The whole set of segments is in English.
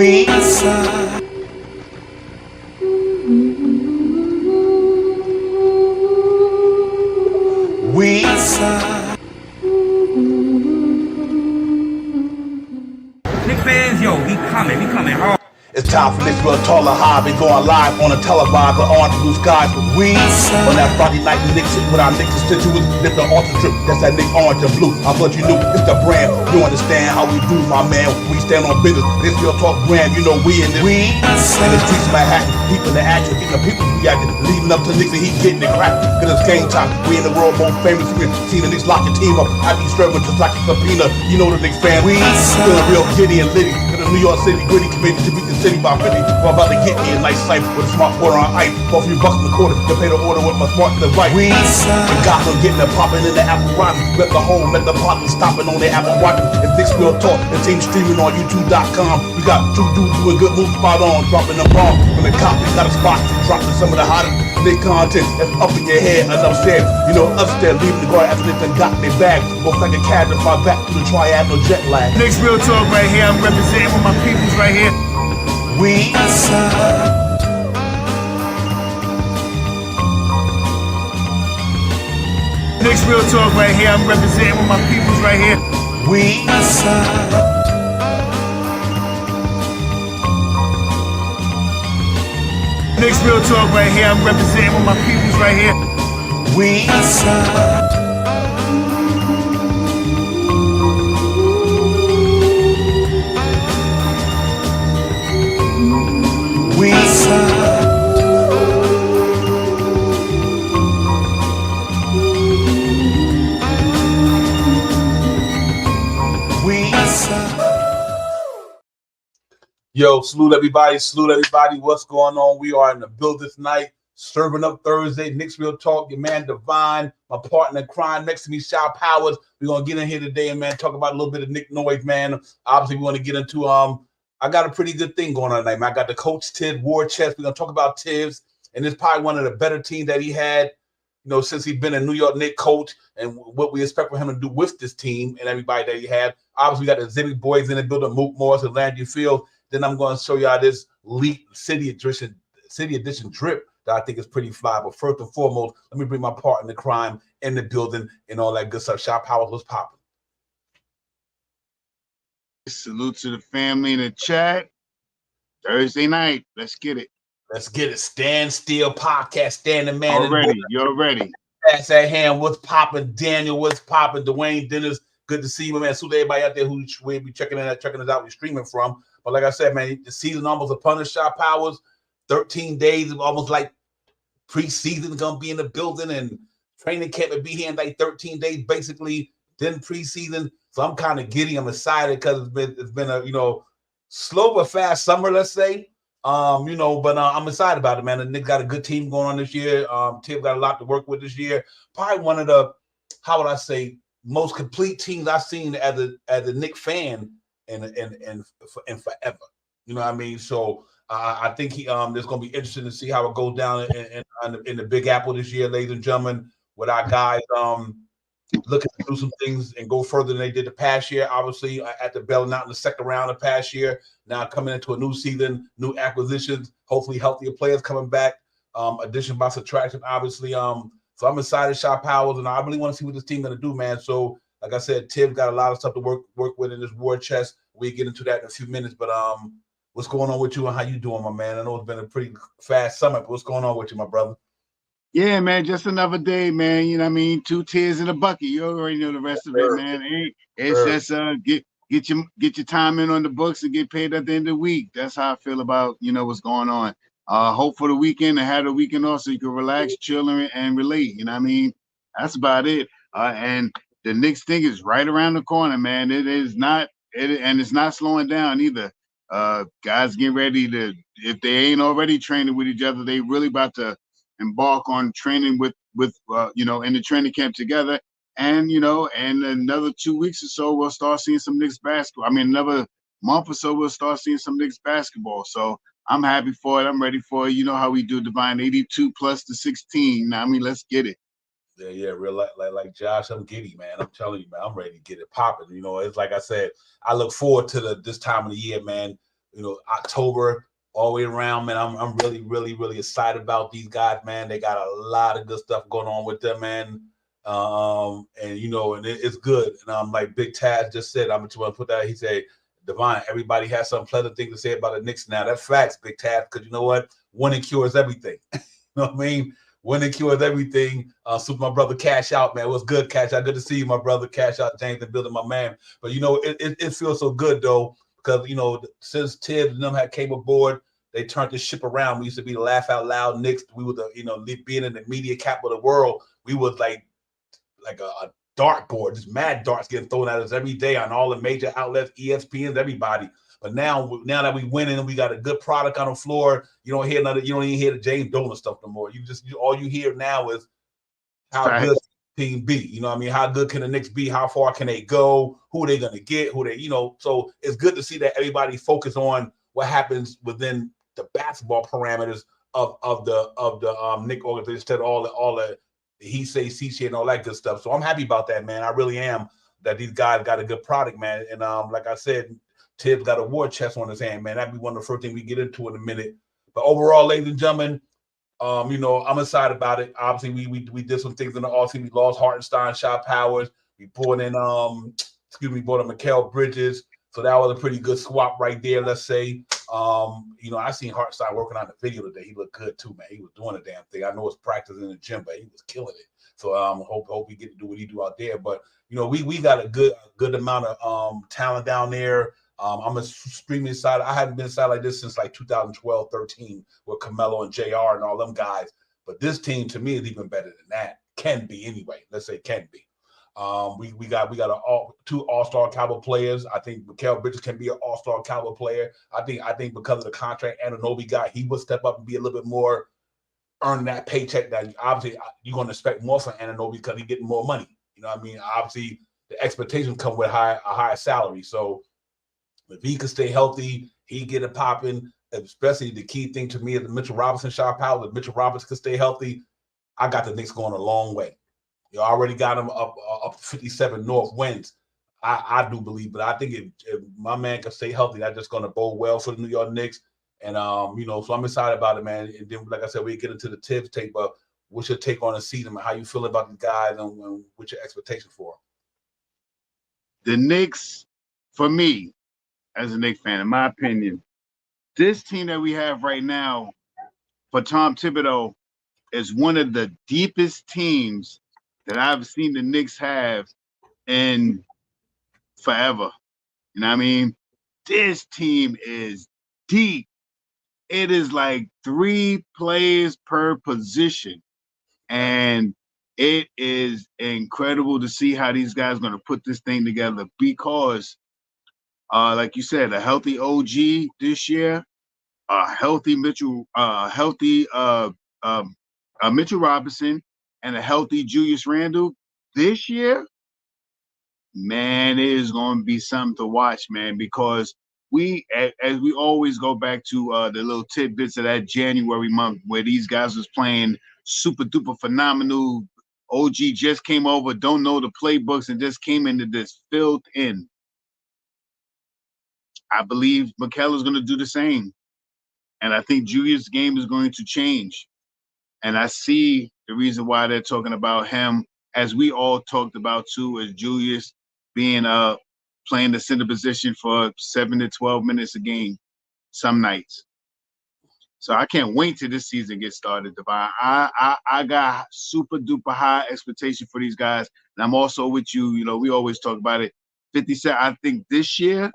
We Knicks fans, yo, we coming hard. It's time for Knicks Real Talk Live. We going live on a televised or on blue skies. We on that Friday night Knicks with our Knicks constituents. Lift the altar trip. That's that Knicks orange and blue. I thought you knew it's the brand. You understand how we do, my man. We stand on business. This Real Talk brand. You know we in this. We in the streets of Manhattan. People in the action. Getting the people reacting. Leading up to Knicks and he getting it cracked. Cause it's game time. We in the world most famous. We see the Knicks lock your team up. I be serving just like a subpoena. You know the Knicks fan. We feeling real giddy and litty. Cause the New York City gritty committed to beat the city by 50. I'm about to get me a nice cipher with a smart quarter on ice. For a few bucks in the quarter to pay the order with my smart to the right. We got them getting it popping in the Apple Rotten. Let the home, let the partner stopping on their Apple Rotten. It's Knicks Real Talk. The team streaming on YouTube.com. We got two dudes doing good moves spot on. Dropping the bomb from the cop. We got a spot to dropping some of the hottest Knicks content that's up in your head. Enough said, you know, upstairs leaving the guard after they done got their bag. Looks like a cab to fly back to the triad, no jet lag. Knicks Real Talk right here. I'm representing with my peoples right here. We Knicks Real Talk right here. I'm representing with my peoples right here. We Knicks Real Talk right here. I'm representing with my peoples right here. We Yo, salute everybody, what's going on? We are in the building tonight, serving up Thursday, Knicks Real Talk, your man Divine, my partner in crime next to me, Shy Powers. We're gonna get in here today and man, talk about a little bit of Nick noise, man. Obviously, we want to get into I got a pretty good thing going on tonight, man. I got the coach THIBS war chest. We're gonna talk about THIBS, and it's probably one of the better teams that he had, you know, since he's been a New York Knicks coach, and what we expect for him to do with this team and everybody that he had. Obviously, we got the EXHIBT boys in the building, Mook Morris and Landry Field. Then I'm going to show y'all this Leak City Edition drip that I think is pretty fly. But first and foremost, let me bring my partner in crime in the building and all that good stuff. Shop Powers, what's popping? Salute to the family in the chat. Thursday night. Let's get it. Let's get it. Stand Still Podcast. Stand the man. You're ready. That's at hand. What's popping? Daniel, what's popping? Dwayne Dennis, good to see you, man. So everybody out there who will be checking us out, we're streaming from. But like I said, man, the season almost upon us, Shot Powers. 13 days, almost like preseason gonna be in the building, and training camp will be here in like 13 days, basically. Then preseason, so I'm kind of giddy. I'm excited because it's been a slow but fast summer, let's say. But I'm excited about it, man. The Knicks got a good team going on this year. Tim got a lot to work with this year. Probably one of the, how would I say, most complete teams I've seen as a Knicks fan. And forever, you know what I mean. So I think it's going to be interesting to see how it goes down in the Big Apple this year, ladies and gentlemen. With our guys looking to do some things and go further than they did the past year. Obviously, at the bailing out in the second round of past year. Now coming into a new season, new acquisitions, hopefully healthier players coming back. Addition by subtraction, obviously. So I'm excited, Shot Powers, and I really want to see what this team going to do, man. So. Like I said, Tim got a lot of stuff to work with in this war chest. We get into that in a few minutes, but what's going on with you and how you doing, my man? I know it's been a pretty fast summer, but what's going on with you, my brother? Yeah, man, just another day, man. You know what I mean? 2 tears in a bucket. You already know the rest of it, man. It's just get your time in on the books and get paid at the end of the week. That's how I feel about, what's going on. Hope for the weekend and have the weekend off so you can relax, chill, and relate. You know what I mean? That's about it. And the Knicks thing is right around the corner, man. It's not slowing down either. Guys getting ready to, if they ain't already training with each other, they really about to embark on training with in the training camp together. And, and another 2 weeks or so, we'll start seeing some Knicks basketball. I mean, another month or so, we'll start seeing some Knicks basketball. So I'm happy for it. I'm ready for it. You know how we do, Divine, 82 plus the 16. I mean, let's get it. Yeah, real like Josh, I'm giddy, man. I'm telling you, man, I'm ready to get it popping. It's like I said, I look forward to this time of the year, man. October all the way around, man. I'm really, really, really excited about these guys, man. They got a lot of good stuff going on with them, man. And it's good. And like Big Taz just said, I'm just want to put that. He said, Divine, everybody has some pleasant things to say about the Knicks now. That's facts, Big Taz, because you know what? Winning cures everything. You know what I mean? Winning cures everything. Super, my brother, Cash Out, man. What's good, Cash Out? Good to see you, my brother, Cash Out, James, and building my man. But it feels so good though, because since THIBS and them came aboard, they turned this ship around. We used to be the laugh out loud Knicks. We were being in the media capital of the world. We was like a dartboard, just mad darts getting thrown at us every day on all the major outlets, ESPNs, everybody. But now that we winning and we got a good product on the floor, you don't even hear the James Dolan stuff no more. All you hear now is how good team be. You know what I mean? How good can the Knicks be? How far can they go? Who are they going to get? So it's good to see that everybody focus on what happens within the basketball parameters of the Knicks organization instead of all the he say, she say, and all that good stuff. So I'm happy about that, man. I really am, that these guys got a good product, man. And like I said, THIBS got a war chest on his hand, man. That'd be one of the first things we get into in a minute. But overall, ladies and gentlemen, I'm excited about it. Obviously, we did some things in the offseason. We lost Hartenstein, Shot Powers. We brought in brought in Mikal Bridges. So that was a pretty good swap right there, let's say. I seen Hartenstein working on the video today. He looked good too, man. He was doing a damn thing. I know it's practice in the gym, but he was killing it. So hope he get to do what he do out there. But we got a good amount of talent down there. I'm extremely excited. I haven't been excited like this since like 2012, 13 with Carmelo and JR and all them guys. But this team to me is even better than that. Can be anyway. Let's say can be. We got two all-star caliber players. I think Mikal Bridges can be an all-star caliber player. I think because of the contract Anunoby got, he will step up and be a little bit more, earn that paycheck that obviously you're going to expect more from Anunoby because he's getting more money. You know what I mean? Obviously, the expectations come with a higher salary. So if he can stay healthy, he get it popping. Especially the key thing to me is the Mitchell Robinson shot power. If Mitchell Robinson can stay healthy, I got the Knicks going a long way. You already got him up 57 north winds. I do believe, but I think if my man can stay healthy, that's just going to bode well for the New York Knicks. And so I'm excited about it, man. And then, like I said, we get into the THIBS tape. But what's your take on the season? How you feel about the guys, and what's your expectation for them? The Knicks, for me, as a Knicks fan, in my opinion, this team that we have right now for Tom Thibodeau is one of the deepest teams that I've seen the Knicks have in forever. You know what I mean? This team is deep. It is like 3 players per position. And it is incredible to see how these guys are going to put this thing together because, like you said, a healthy OG this year, a healthy Mitchell Robinson, and a healthy Julius Randle this year, man, it is going to be something to watch, man, because as we always go back to the little tidbits of that January month where these guys was playing super duper phenomenal. OG just came over, don't know the playbooks, and just came into this filled in. I believe Mikal is going to do the same. And I think Julius' game is going to change. And I see the reason why they're talking about him, as we all talked about too, as Julius being playing the center position for 7 to 12 minutes a game some nights. So I can't wait till this season gets started, Divine. I got super duper high expectation for these guys. And I'm also with you, we always talk about it. 57, I think this year,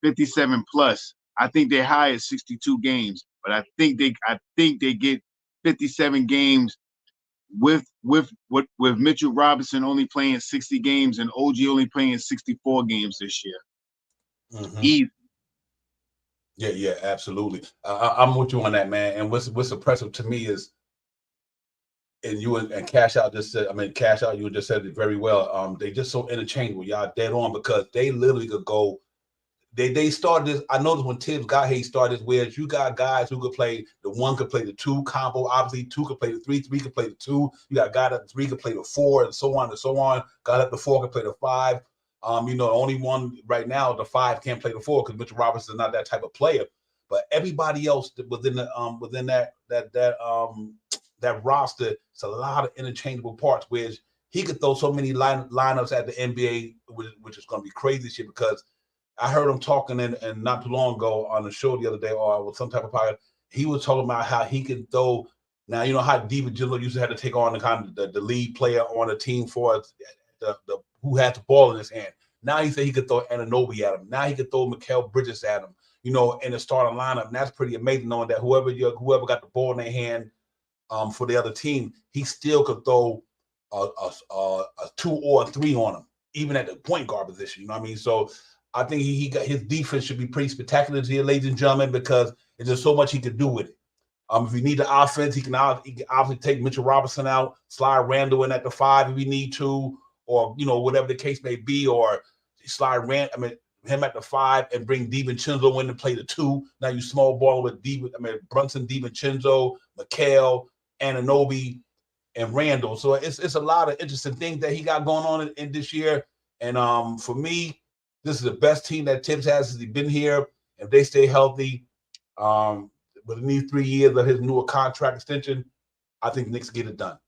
57 plus. I think they're high at 62 games, but I think they get 57 games with Mitchell Robinson only playing 60 games and OG only playing 64 games this year. Mm-hmm. Easy. Yeah, absolutely. I'm with you on that, man. And what's impressive to me is, and you and Cash Out just said, Cash Out, you just said it very well. They just so interchangeable. Y'all dead on, because they literally could go. They started this. I noticed when THIBS got here, he started this where you got guys who could play the 1 could play the 2 combo. Obviously, 2 could play the 3, 3 could play the 2. You got guys at 3 could play the 4, and so on and so on. Got up to 4 could play the 5. You know, the only one right now, the 5 can't play the 4 because Mitchell Robinson is not that type of player. But everybody else within that roster, it's a lot of interchangeable parts. Which he could throw so many lineups at the NBA, which is going to be crazy shit. Because I heard him talking and not too long ago on the show the other day, or with some type of podcast. He was talking about how he can throw. Now you know how DiVincenzo used to have to take on the kind of the lead player on the team for the who had the ball in his hand. Now he said he could throw Anunoby at him. Now he could throw Mikal Bridges at him. You know, in the starting lineup. And that's pretty amazing knowing that whoever got the ball in their hand for the other team, he still could throw a 2 or a 3 on him, even at the point guard position. You know what I mean? So I think he got his defense should be pretty spectacular here, ladies and gentlemen, because there's just so much he could do with it. If you need the offense, he can obviously take Mitchell Robinson out, slide Randall in at the 5 if we need to, or you know whatever the case may be, or slide him at the 5 and bring DiVincenzo in to play the 2. Now you small ball with Brunson, DiVincenzo, Mikal, Anunoby, and Randall. So it's a lot of interesting things that he got going on in this year. And for me, this is the best team that THIBS has since he's been here. If they stay healthy, within these 3 years of his newer contract extension, I think Knicks get it done.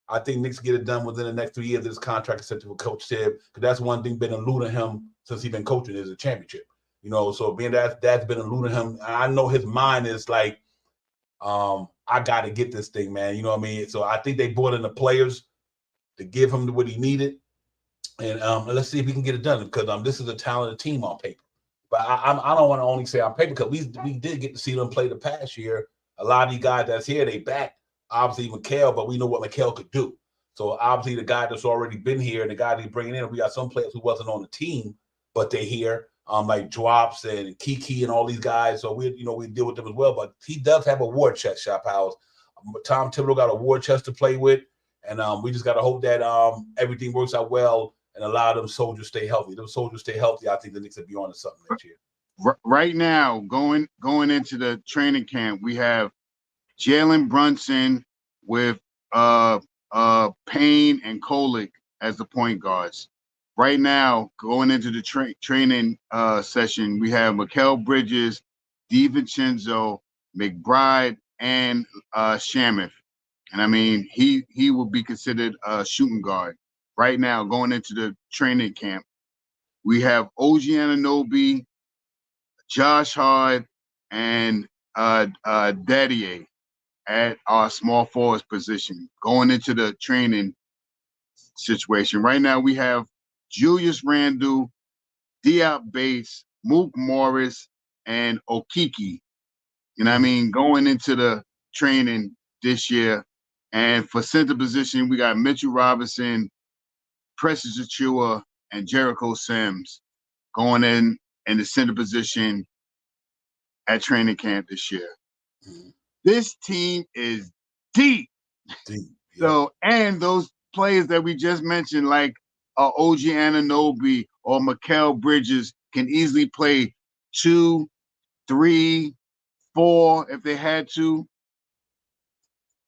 I think Knicks get it done within the next 3 years of this contract extension with Coach Tibb, because that's one thing been eluding him since he's been coaching is a championship. You know, so being that's been eluding him, I know his mind is like, I got to get this thing, man. You know what I mean? So I think they brought in the players to give him what he needed, and let's see if we can get it done, because this is a talented team on paper. But I don't want to only say on paper, because we did get to see them play the past year. A lot of these guys that's here, they back. Obviously Mikal, but we know what Mikal could do. So obviously the guy that's already been here and the guy that bringing in, we got some players who wasn't on the team, but they're here, like Drops and Kiki and all these guys. So we deal with them as well. But he does have a war chest, Shop House. Tom Thibodeau got a war chest to play with, and we just got to hope that everything works out well and allow them soldiers stay healthy. Them soldiers stay healthy. I think the Knicks will be on to something next year. Right now, going into the training camp, we have Jalen Brunson with Payne and Kolick as the point guards. Right now, going into the training session, we have Mikal Bridges, DiVincenzo, McBride, and Shamuth. And I mean, he will be considered a shooting guard. Right now, going into the training camp, we have OG Anunoby, Josh Hart, and Daddier at our small forwards position. Going into the training situation, right now we have Julius Randle, Diop Bates, Mook Morris, and Okiki. You know what I mean? Going into the training this year. And for center position, we got Mitchell Robinson, Precious Achiuwa, and Jericho Sims going in the center position at training camp this year. This team is deep. Yeah. So, and those players that we just mentioned, like OG Anunoby or Mikal Bridges, can easily play 2, 3, 4 if they had to.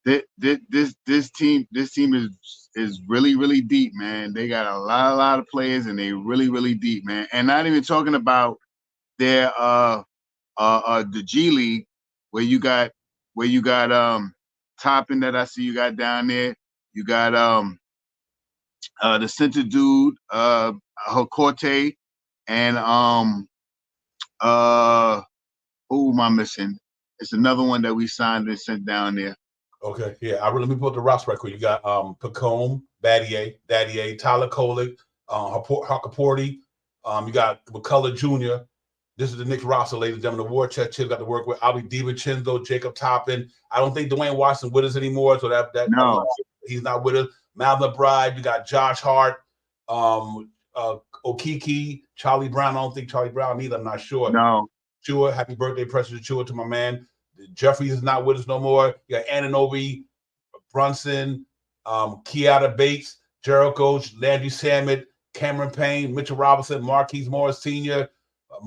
This team is really, really deep, man. They got a lot of players, and they really, really deep, man. And not even talking about their the G League, where you got Toppin that I see you got down there. You got the center dude, Hokorte, and who am I missing? It's another one that we signed and sent down there. Okay, yeah. Let me put the roster right quick. You got Pacome, Daddier, Tyler Kolick, Hakaporti. You got McCullough Jr. This is the Knicks roster, ladies and gentlemen. The war chest got to work with. I'll be DiVincenzo, Jacob Toppin. I don't think Dwayne Watson with us anymore, so that no, he's not with us. Malcolm McBride. You got Josh Hart, Okiki, Charlie Brown. I don't think Charlie Brown either. I'm not sure. No. Achiuwa, happy birthday, Precious Achiuwa, to my man. Jeffries is not with us no more. You got Anunoby, Brunson, Keada Bates, Jericho, Landry Shamet, Cameron Payne, Mitchell Robinson, Marquise Morris Sr.,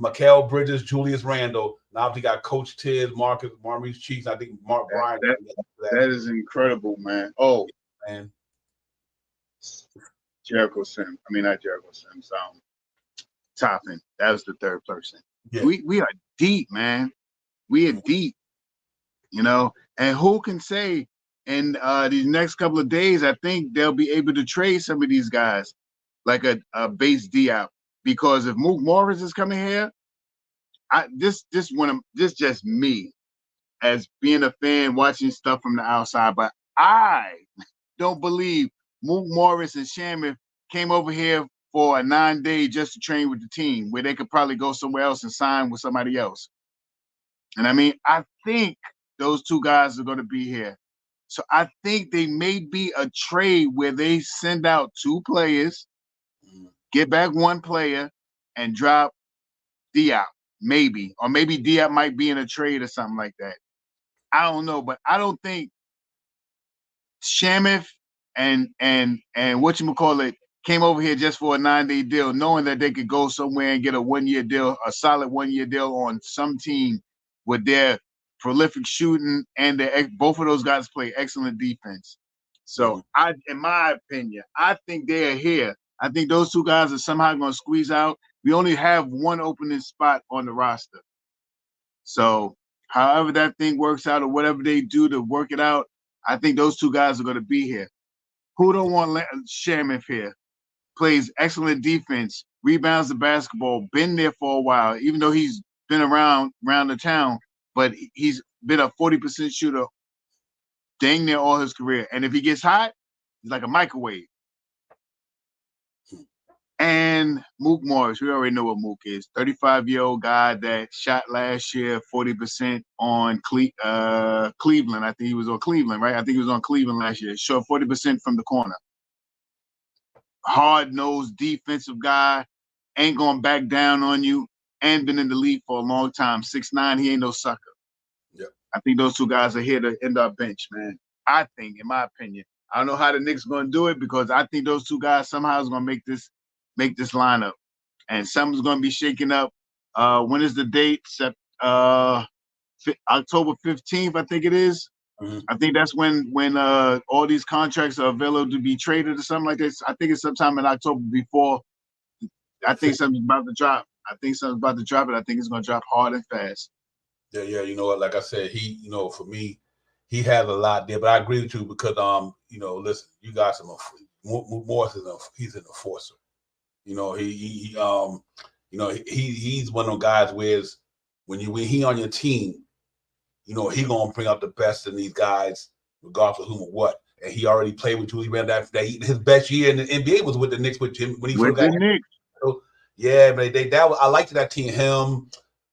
Mikal Bridges, Julius Randle. Now we got Coach Tibbs, Maurice Cheeks. I think Mark Bryant. That is incredible, man. Oh, man. Jericho Sims. I mean, not Jericho Sims. Toppin. That was the third person. Yeah. We are deep, man. We are deep, you know. And who can say in these next couple of days, I think they'll be able to trade some of these guys like a base Diop. Because if Mook Morris is coming here, this just me as being a fan watching stuff from the outside, but I don't believe Mook Morris and Shaman came over here for a 9-day just to train with the team where they could probably go somewhere else and sign with somebody else. And I mean, I think those two guys are going to be here. So I think they may be a trade where they send out 2 players, get back 1 player, and drop Diop, maybe. Or maybe Diop might be in a trade or something like that. I don't know, but I don't think Shamif and whatchamacallit came over here just for a 9-day deal, knowing that they could go somewhere and get a 1-year deal, a solid 1-year deal on some team with their prolific shooting and both of those guys play excellent defense. So in my opinion, I think they are here. I think those 2 guys are somehow going to squeeze out. We only have 1 opening spot on the roster. So however that thing works out or whatever they do to work it out, I think those 2 guys are going to be here. Who don't want Shamif here? Plays excellent defense, rebounds the basketball, been there for a while, even though he's been around the town, but he's been a 40% shooter dang near all his career. And if he gets hot, he's like a microwave. And Mook Morris, we already know what Mook is. 35-year-old guy that shot last year 40% on Cleveland. I think he was on Cleveland, right? I think he was on Cleveland last year. Shot 40% from the corner. Hard-nosed defensive guy, ain't going to back down on you, and been in the league for a long time. 6'9", he ain't no sucker. Yep. I think those 2 guys are here to end our bench, man. I think, in my opinion. I don't know how the Knicks going to do it because I think those 2 guys somehow is going to make this lineup. And something's going to be shaking up. When is the date? October 15th, I think it is. Mm-hmm. I think that's when all these contracts are available to be traded or something like this. I think it's sometime in October before. I think something's about to drop. And I think it's going to drop hard and fast. Yeah. You know what? Like I said, for me, he has a lot there. But I agree with you because, listen, you guys are Morris he's an enforcer. He's one of those guys where when he on your team, he gonna bring out the best in these guys, regardless of whom or what. And he already played with Julie Randle. His best year in the NBA was with the Knicks with him when he with the Knicks. So, yeah, but I liked that team. Him,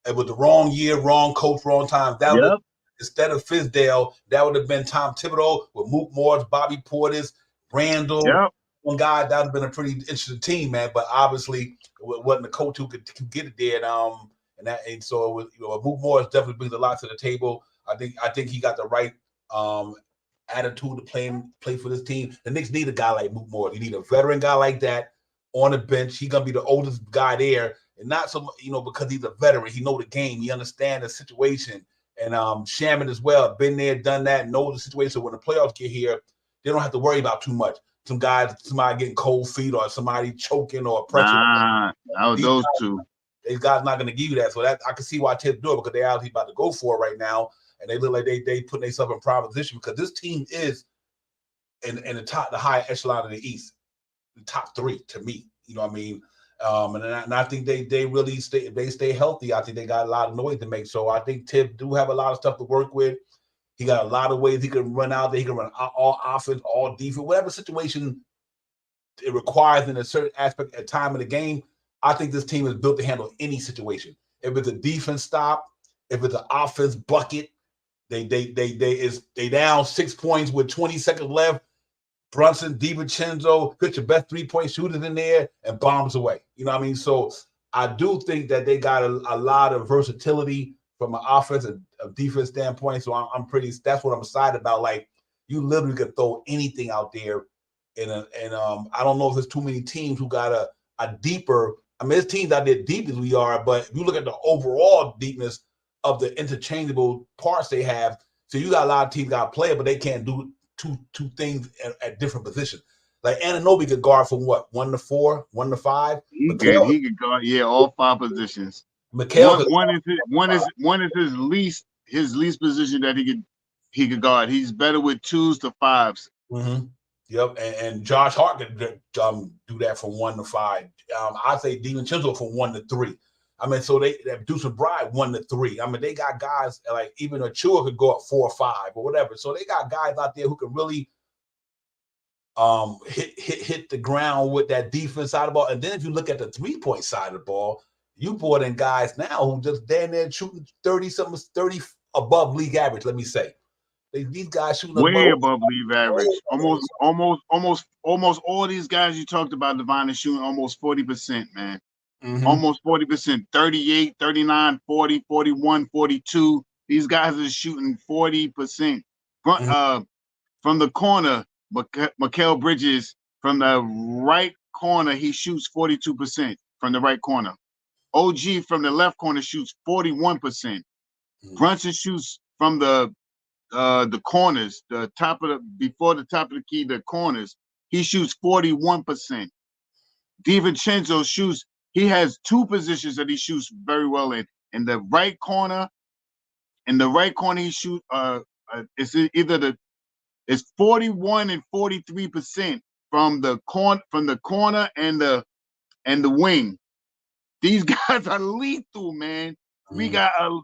it was the wrong year, wrong coach, wrong time. That was instead of Fizdale, that would have been Tom Thibodeau with Mook Morris, Bobby Portis, Randall. Yep. One guy, that would have been a pretty interesting team, man. But obviously, it wasn't the coach who could get it there. And so it was, Mook Morris definitely brings a lot to the table. I think he got the right attitude to play for this team. The Knicks need a guy like Mook Morris. You need a veteran guy like that on the bench. He's gonna be the oldest guy there, and not so because he's a veteran. He know the game. He understands the situation. And Shaman as well, been there, done that, know the situation. So when the playoffs get here, they don't have to worry about too much. Somebody getting cold feet or somebody choking or pressure. Those 2. These guys not going to give you that. So that I can see why Tibbs do it because they're actually about to go for it right now. And they look like they putting themselves in prime position because this team is in the high echelon of the East, the top 3 to me. You know what I mean? And I think they really stay healthy. I think they got a lot of noise to make. So I think Tibbs do have a lot of stuff to work with. He got a lot of ways he can run out there. He can run all offense, all defense, whatever situation it requires in a certain aspect at time of the game. I think this team is built to handle any situation. If it's a defense stop, if it's an offense bucket, they down 6 points with 20 seconds left. Brunson, DiVincenzo, put your best 3-point shooters in there and bombs away. You know what I mean? So I do think that they got a lot of versatility from an offense and defense standpoint. So that's what I'm excited about. Like, you literally could throw anything out there. And I don't know if there's too many teams who got a deeper. I mean, there's teams out there deep as we are, but if you look at the overall deepness of the interchangeable parts they have, so you got a lot of teams got a player, but they can't do two things at different positions. Like Anunoby could guard from what 1 to 4, 1 to 5. He could guard, yeah, all 5 positions. One is his least position that he could guard. He's better with 2s to 5s. Mm-hmm. Yep, and Josh Hart could do that from 1 to 5. I'd say DiVincenzo from 1 to 3. I mean, so they Deuce McBride 1 to 3. I mean, they got guys like even Achua could go up 4 or 5 or whatever. So they got guys out there who can really hit the ground with that defense side of the ball. And then if you look at the 3-point side of the ball, you brought in guys now who just damn near shooting 30 above league average. Let me say. These guys shooting way above league average. Almost all these guys you talked about, Devon, is shooting almost 40%, man. Mm-hmm. Almost 40%, 38, 39, 40, 41, 42. These guys are shooting 40%. From the corner, Mikal Bridges, from the right corner, he shoots 42% from the right corner. OG from the left corner shoots 41%. Mm-hmm. Brunson shoots from the corners, before the top of the key, the corners, he shoots 41%. DiVincenzo shoots, he has 2 positions that he shoots very well in. In the right corner, he shoots it's 41 and 43% from the corner and the wing. These guys are lethal, man. We got a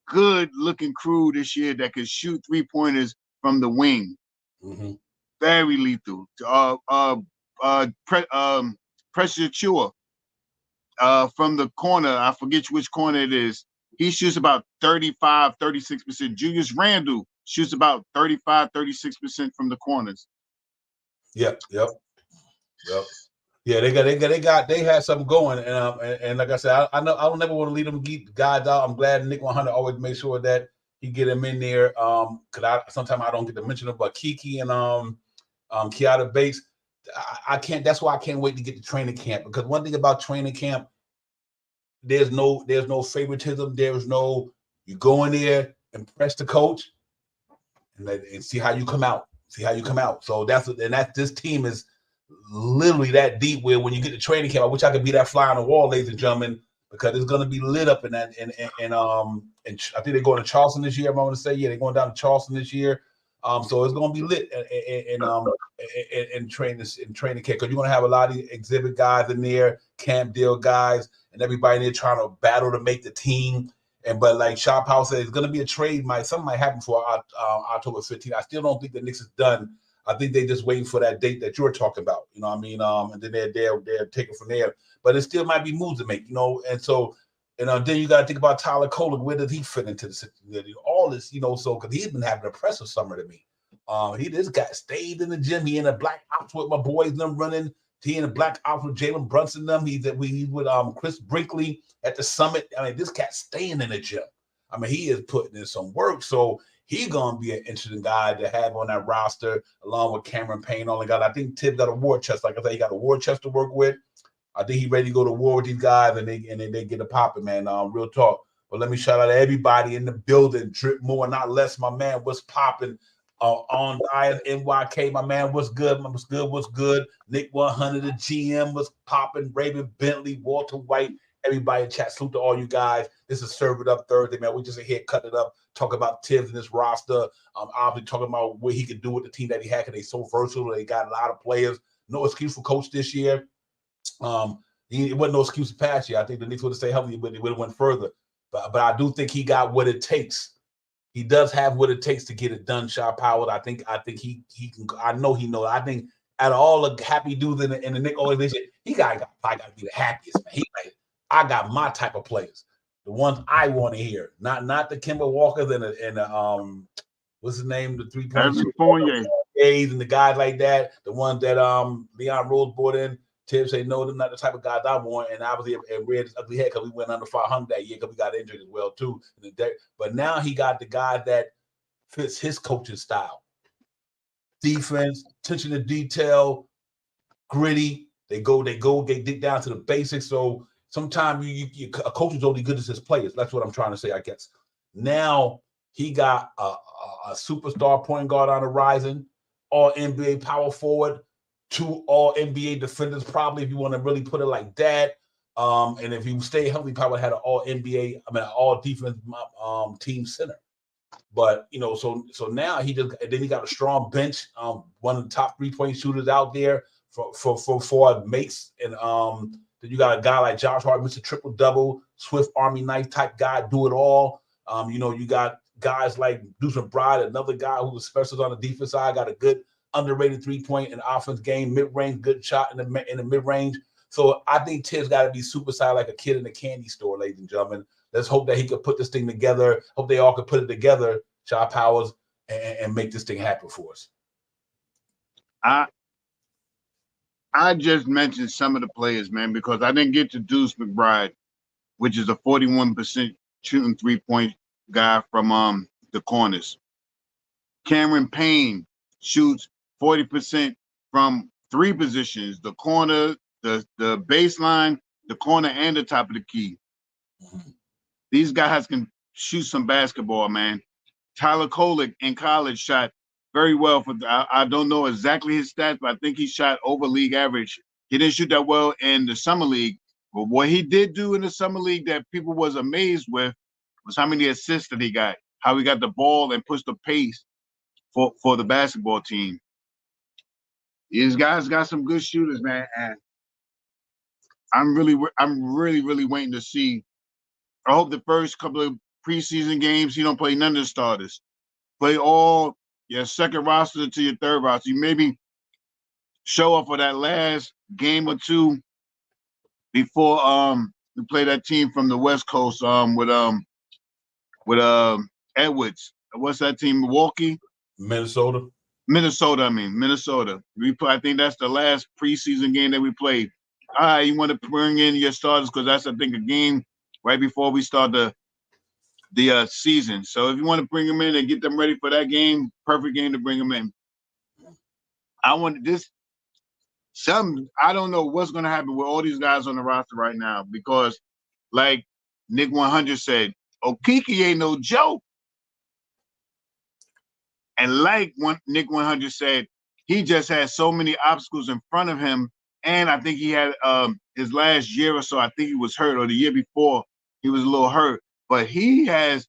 good looking crew this year that can shoot 3-pointers from the wing. Mm-hmm. Very lethal. Precious Achua from the corner, I forget which corner it is. He shoots about 35, 36%. Julius Randle shoots about 35, 36% from the corners. Yep. Yeah, they had something going, and like I said, I don't never want to leave them guys out. I'm glad Nick 100 always make sure that he get them in there. Because sometimes I don't get to mention them, but Kiki and Keita Bates, I can't. That's why I can't wait to get to training camp, because one thing about training camp, there's no favoritism. There's no, you go in there, impress the coach, and see how you come out. So this team is literally that deep, where when you get to training camp, I wish I could be that fly on the wall, ladies and gentlemen, because it's going to be lit up in that. And I think they're going to Charleston this year. I'm going to say, yeah, they're going down to Charleston this year. So it's going to be lit in training camp, because you're going to have a lot of exhibit guys in there, camp deal guys, and everybody in there trying to battle to make the team. But like Shop House said, it's going to be a trade. Something might happen for October 15th. I still don't think the Knicks is done. I think they're just waiting for that date that you're talking about. You know what I mean? And then they're taking from there. But it still might be moves to make, And so, then you got to think about Tyler Kolek. Where does he fit into the situation? All this, so because he's been having a impressive summer to me. This guy stayed in the gym. He in a black ops with my boys, them running. He in a black ops with Jalen Brunson, them. He's with Chris Brinkley at the summit. I mean, this cat's staying in the gym. I mean, he is putting in some work. So he's gonna be an interesting guy to have on that roster, along with Cameron Payne. I think THIBS got a war chest. Like I said, he got a war chest to work with. I think he's ready to go to war with these guys, and they get a popping, man. Real talk. But let me shout out to everybody in the building. Drip more, not less. My man, what's popping? On NYK, my man, what's good? What's good? Nick 100, the GM, was popping. Raven Bentley, Walter White, everybody in chat. Salute to all you guys. This is Serve It Up Thursday, man. We just here cutting it up, talking about THIBS and this roster. Obviously talking about what he could do with the team that he had, because they're so versatile. They got a lot of players. No excuse for coach this year. It wasn't no excuse past year. I think the Knicks would have stayed healthy, but they would have went further. But I do think he got what it takes. He does have what it takes to get it done, Shot Powell. I think he can. I know he knows. I think out of all the happy dudes in the Knicks organization, he got to be the happiest, man. I got my type of players, the ones I want to hear, not the Kemba Walkers and the what's his name, the 3-point A's and the guys like that, the ones that Leon Rose brought in. THIBS say no, they're not the type of guys I want, and obviously it reared his ugly head because we went under 500 that year because we got injured as well too. But now he got the guy that fits his coaching style: defense, attention to detail, gritty. They dig down to the basics. So sometimes a coach is only good as his players. That's what I'm trying to say, I guess. Now he got a superstar point guard on the horizon. all NBA power forward, 2 all NBA defenders, probably, if you want to really put it like that. And if you stay healthy, probably had an all NBA, I mean, an all defense team center. But so now he got a strong bench. One of the top 3-point shooters out there for mates, and then you got a guy like Josh Hart, Mr. Triple Double, Swift Army knife type guy, do it all. You got guys like Deuce McBride, another guy who was special on the defense side, got a good underrated 3-point and offense game, mid range, good shot in the mid range. So I think Tibbs got to be super side like a kid in a candy store, ladies and gentlemen. Let's hope that he could put this thing together. Hope they all could put it together, Shaw Powers, and make this thing happen for us. I just mentioned some of the players, man, because I didn't get to Deuce McBride, which is a 41% shooting 3-point guy from the corners. Cameron Payne shoots 40% from 3 positions: the corner, the baseline, the corner, and the top of the key. These guys can shoot some basketball, man. Tyler Kolek in college shot very well. I don't know exactly his stats, but I think he shot over league average. He didn't shoot that well in the summer league, but what he did do in the summer league that people was amazed with was how many assists that he got, how he got the ball and pushed the pace for the basketball team. These guys got some good shooters, man, and I'm really waiting to see. I hope the first couple of preseason games he don't play none of the starters. Play all your second roster to your third roster. You maybe show up for that last game or two before we play that team from the West Coast with Edwards. What's that team? Milwaukee? Minnesota. Minnesota. I think that's the last preseason game that we played. All right, you want to bring in your starters because that's, I think, a game right before we start the season. So if you want to bring them in and get them ready for that game, perfect game to bring them in. I don't know what's going to happen with all these guys on the roster right now because, like Nick 100 said, Okeke ain't no joke. And like Nick 100 said, he just had so many obstacles in front of him. And I think he had his last year or so, I think he was hurt, or the year before, he was a little hurt. But he has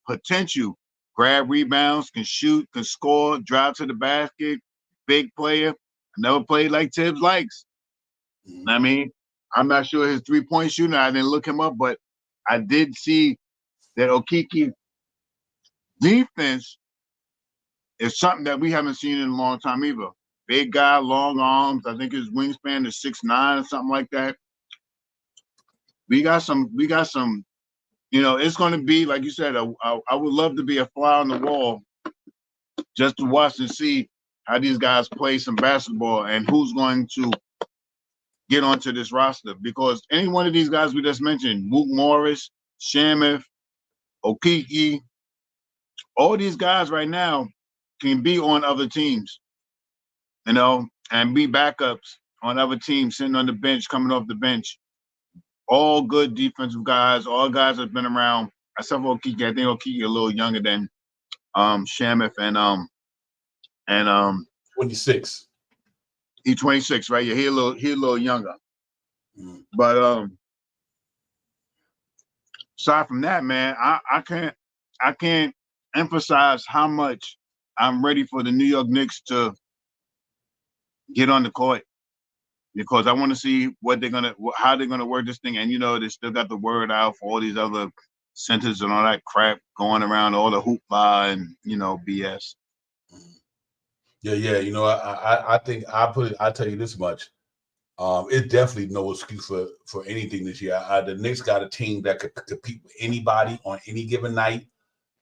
potential. Grab rebounds, can shoot, can score, drive to the basket, big player. I never played like Tibbs likes. I mean, I'm not sure his 3-point shooting. I didn't look him up, but I did see that Okeke defense is something that we haven't seen in a long time either. Big guy, long arms. I think his wingspan is 6'9" or something like that. We got some. It's going to be, like you said, I would love to be a fly on the wall just to watch and see how these guys play some basketball and who's going to get onto this roster. Because any one of these guys we just mentioned, Mook Morris, Shamuth, Okeke, all these guys right now can be on other teams, and be backups on other teams, sitting on the bench, coming off the bench. All good defensive guys, all guys that have been around, except for Okeke. I think Okeke a little younger than Shamuth and 26. He's 26, right? Yeah, he a little younger. But aside from that, man, I can't emphasize how much I'm ready for the New York Knicks to get on the court, because I want to see how they're gonna work this thing. And they still got the word out for all these other centers and all that crap going around, all the hoopla and BS. Yeah. I think I tell you this much. It's definitely no excuse for anything this year. The Knicks got a team that could compete with anybody on any given night.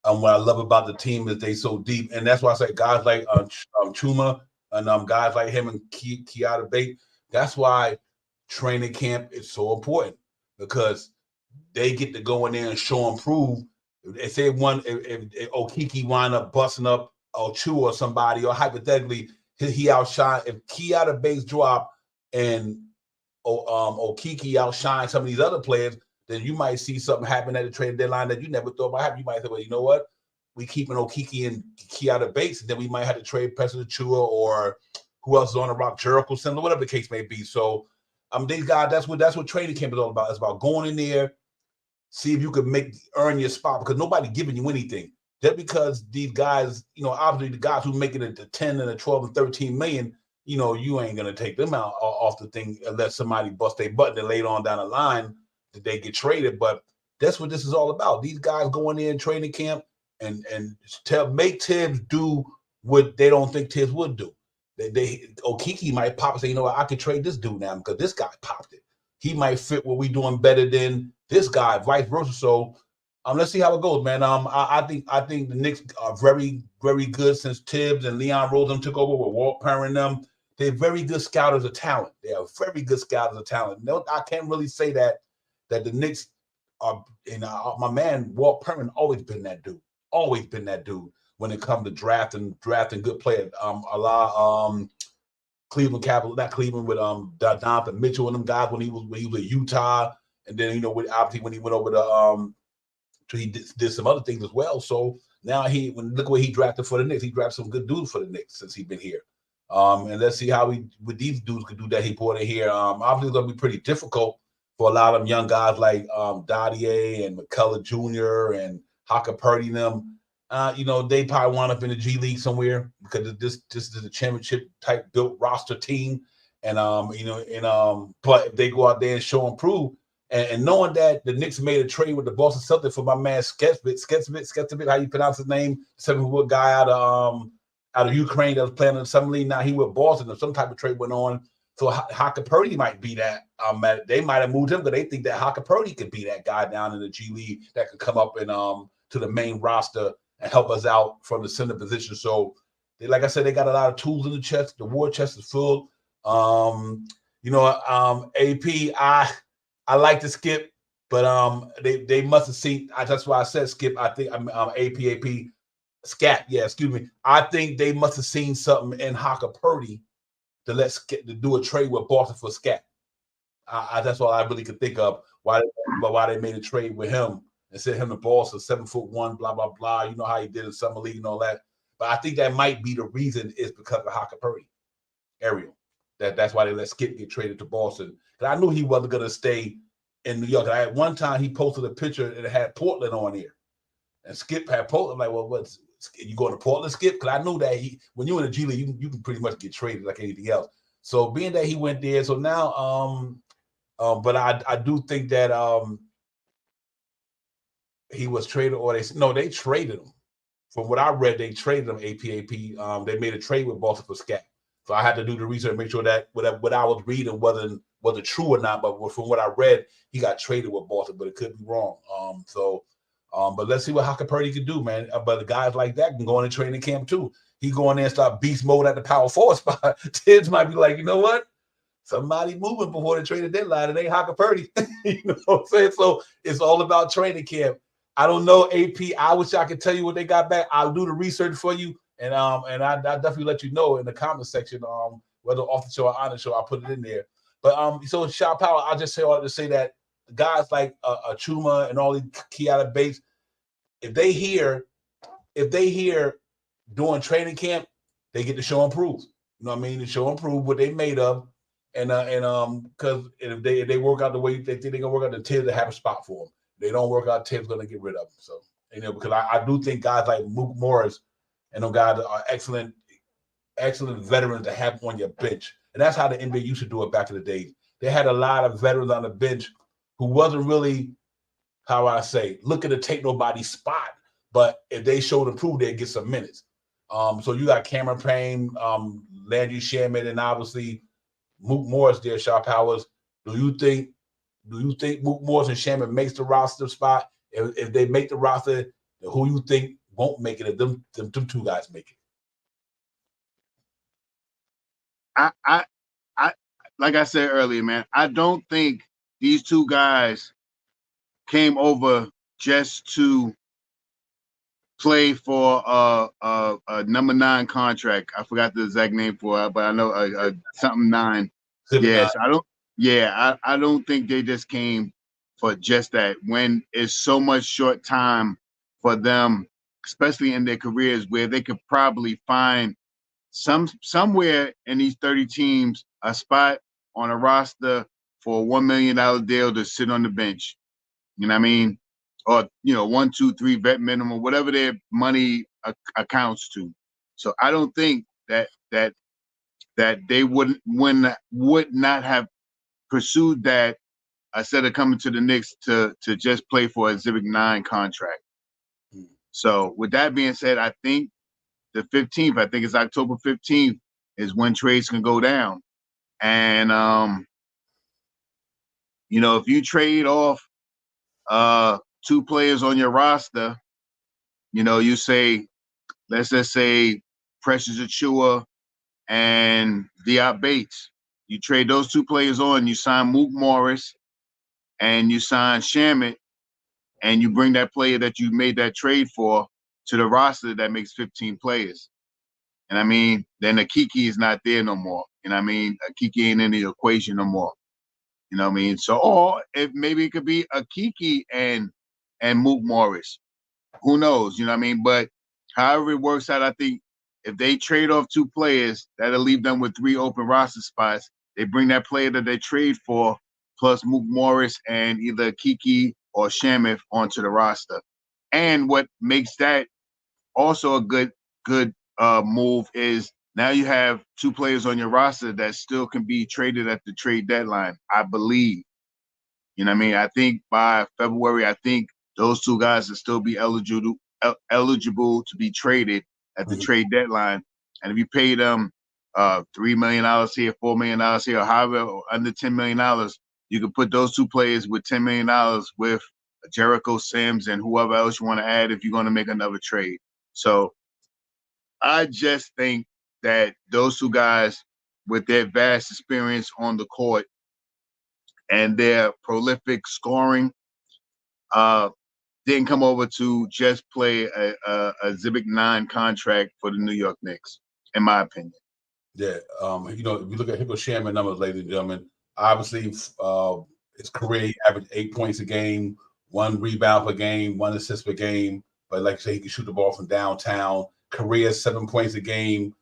What I love about the team is they so deep, and that's why I say guys like Chuma and guys like him and Keita Bate. That's why training camp is so important, because they get to go in there and show and prove. If Okeke wind up busting up Chu or somebody, or hypothetically he outshine, if Keita Bates drop and Okeke outshine some of these other players, then you might see something happen at the trade deadline that you never thought might happen. You might say, well, you know what? we keeping Okiki and Keanu Bates, and then we might have to trade Preston Chua or who else is on the rock, Jericho Simmons, whatever the case may be. So these guys, that's what training camp is all about. It's about going in there, see if you can earn your spot, because nobody giving you anything. Just because these guys, obviously the guys who making it to 10 and 12 and 13 million, you ain't gonna take them out off the thing unless somebody bust their butt and later on down the line that they get traded. But that's what this is all about. These guys going in training camp and make Tibbs do what they don't think Tibbs would do. Okiki might pop and say, what, I could trade this dude now because this guy popped it. He might fit what we doing better than this guy, vice versa. So let's see how it goes, man. I think the Knicks are very, very good since Tibbs and Leon Rose took over with Walt Perrin and them. They're very good scouters of talent. They are very good scouters of talent. No, I can't really say that the Knicks are. My man Walt Perrin always been that dude. Always been that dude when it comes to drafting good players. A lot Cleveland Cavaliers, not Cleveland, with Donovan Mitchell and them guys when he was at Utah, and then obviously when he went over to he did some other things as well. So now look what he drafted for the Knicks. He drafted some good dudes for the Knicks since he's been here. And let's see how with these dudes could do that he brought in here. Obviously it's gonna be pretty difficult for a lot of them young guys like Dadier and McCullough Jr. and Haka Purdy and them. They probably wind up in the G League somewhere because this is a championship type built roster team. And but if they go out there and show and prove, and knowing that the Knicks made a trade with the Boston Celtics for my man Sketsevich, how you pronounce his name, 7-foot guy out of Ukraine that was playing in the summer league. Now he with Boston, or some type of trade went on. So Haka Purdy might be that. They might have moved him because they think that Haka Purdy could be that guy down in the G League that could come up and to the main roster and help us out from the center position. So, like I said, they got a lot of tools in the chest. The war chest is full. AP, I like to Skip, but they must have seen. That's why I said Skip. I think AP Scat. Yeah, excuse me. I think they must have seen something in Haka Purdy to do a trade with Boston for Scat. That's all I really could think of why they made a trade with him and sent him to Boston, 7'1", blah blah blah. You know how he did in summer league and all that. But I think that might be the reason is because of Haka Purdy, Ariel. That's why they let Skip get traded to Boston. Because I knew he wasn't going to stay in New York. At one time, he posted a picture and it had Portland on here. And Skip had Portland. I'm like, well, what's you going to Portland, Skip? Because I knew that when you're in the G League, you can pretty much get traded like anything else. So being that he went there, so now, but I do think that he was traded, or they traded him. From what I read, they traded him, AP. They made a trade with Boston for Scat. So I had to do the research, make sure that what I was reading wasn't true or not. But from what I read, he got traded with Boston, but it could be wrong. But let's see what Haka Purdy can do, man. But the guys like that can go in training camp too. He go in there and start beast mode at the power forward spot. Tibbs might be like, you know what? Somebody moving before the trade deadline. It ain't Haka Purdy. You know what I'm saying? So it's all about training camp. I don't know, AP. I wish I could tell you what they got back. I'll do the research for you. And I definitely let you know in the comment section, whether off the show or on the show, I'll put it in there. But so Shot Power, I'll just say that guys like Chuma and all these Keanu Bates, if they hear during training camp, they get to show and prove. You know what I mean? To show and prove what they made of, and because if they work out the way they think they're gonna work out, the Tibbs to have a spot for them. If they don't work out, Tibbs gonna get rid of them. So because I do think guys like Mook Morris and those guys are excellent veterans to have on your bench. And that's how the NBA used to do it back in the days. They had a lot of veterans on the bench who wasn't really, how I say, looking to take nobody's spot. But if they showed and proved, they'd get some minutes. So you got Cameron Payne, Landry Shamet, and obviously Mook Morris there, Shaw Powers. Do you think Mook Morris and Shamet makes the roster spot? If they make the roster, who you think won't make it if them two guys make it? I like I said earlier, man, I don't think these two guys came over just to play for a number 9 contract. I forgot the exact name for it, but I know something 9. Yes, I don't think they just came for just that. When it's so much short time for them especially in their careers, where they could probably find somewhere in these 30 teams a spot on a roster for a $1 million deal to sit on the bench. You know what I mean? Or 1, 2, 3 vet minimum, whatever their money accounts to. So I don't think that they would not have pursued that instead of coming to the Knicks to just play for Exhibit 9 contract. So with that being said, I think the 15th, I think it's October 15th, is when trades can go down. And if you trade off 2 players on your roster, you say, let's just say Precious Achua and Diop Bates. You trade those 2 players on, you sign Mook Morris and you sign Shamet, and you bring that player that you made that trade for to the roster that makes 15 players. And I mean, then Akiki is not there no more. You know what I mean? Akiki ain't in the equation no more. You know what I mean? So, or if maybe it could be Akiki and Mook Morris. Who knows? You know what I mean? But however it works out, I think if they trade off 2 players, that'll leave them with 3 open roster spots. They bring that player that they trade for, plus Mook Morris and either Kiki or Shamet onto the roster. And what makes that also a good move is now you have 2 players on your roster that still can be traded at the trade deadline, I believe. You know what I mean? I think by February, I think those 2 guys will still be eligible to be traded at the trade deadline. And if you pay them $3 million here, $4 million here, or however, under $10 million, you can put those 2 players with $10 million with Jericho Sims and whoever else you want to add if you're going to make another trade. So I just think that those 2 guys, with their vast experience on the court and their prolific scoring, didn't come over to just play a Exhibit 9 contract for the New York Knicks, in my opinion. Yeah, if you look at Hickle Shaman numbers, ladies and gentlemen, obviously his career he averaged 8 points a game, 1 rebound per game, 1 assist per game. But like I say, he can shoot the ball from downtown. Career 7 points a game.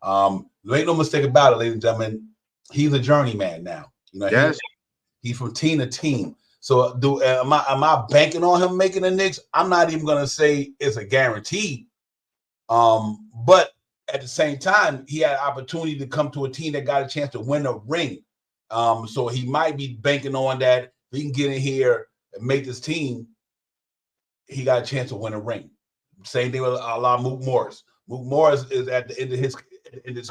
There ain't no mistake about it, ladies and gentlemen. He's a journeyman now. Yes. He's from team to team. So am I banking on him making the Knicks? I'm not even gonna say it's a guarantee. But at the same time, he had an opportunity to come to a team that got a chance to win a ring. So he might be banking on that. If he can get in here and make this team, he got a chance to win a ring. Same thing with a lot of Mook Morris. Mook Morris is at the end of his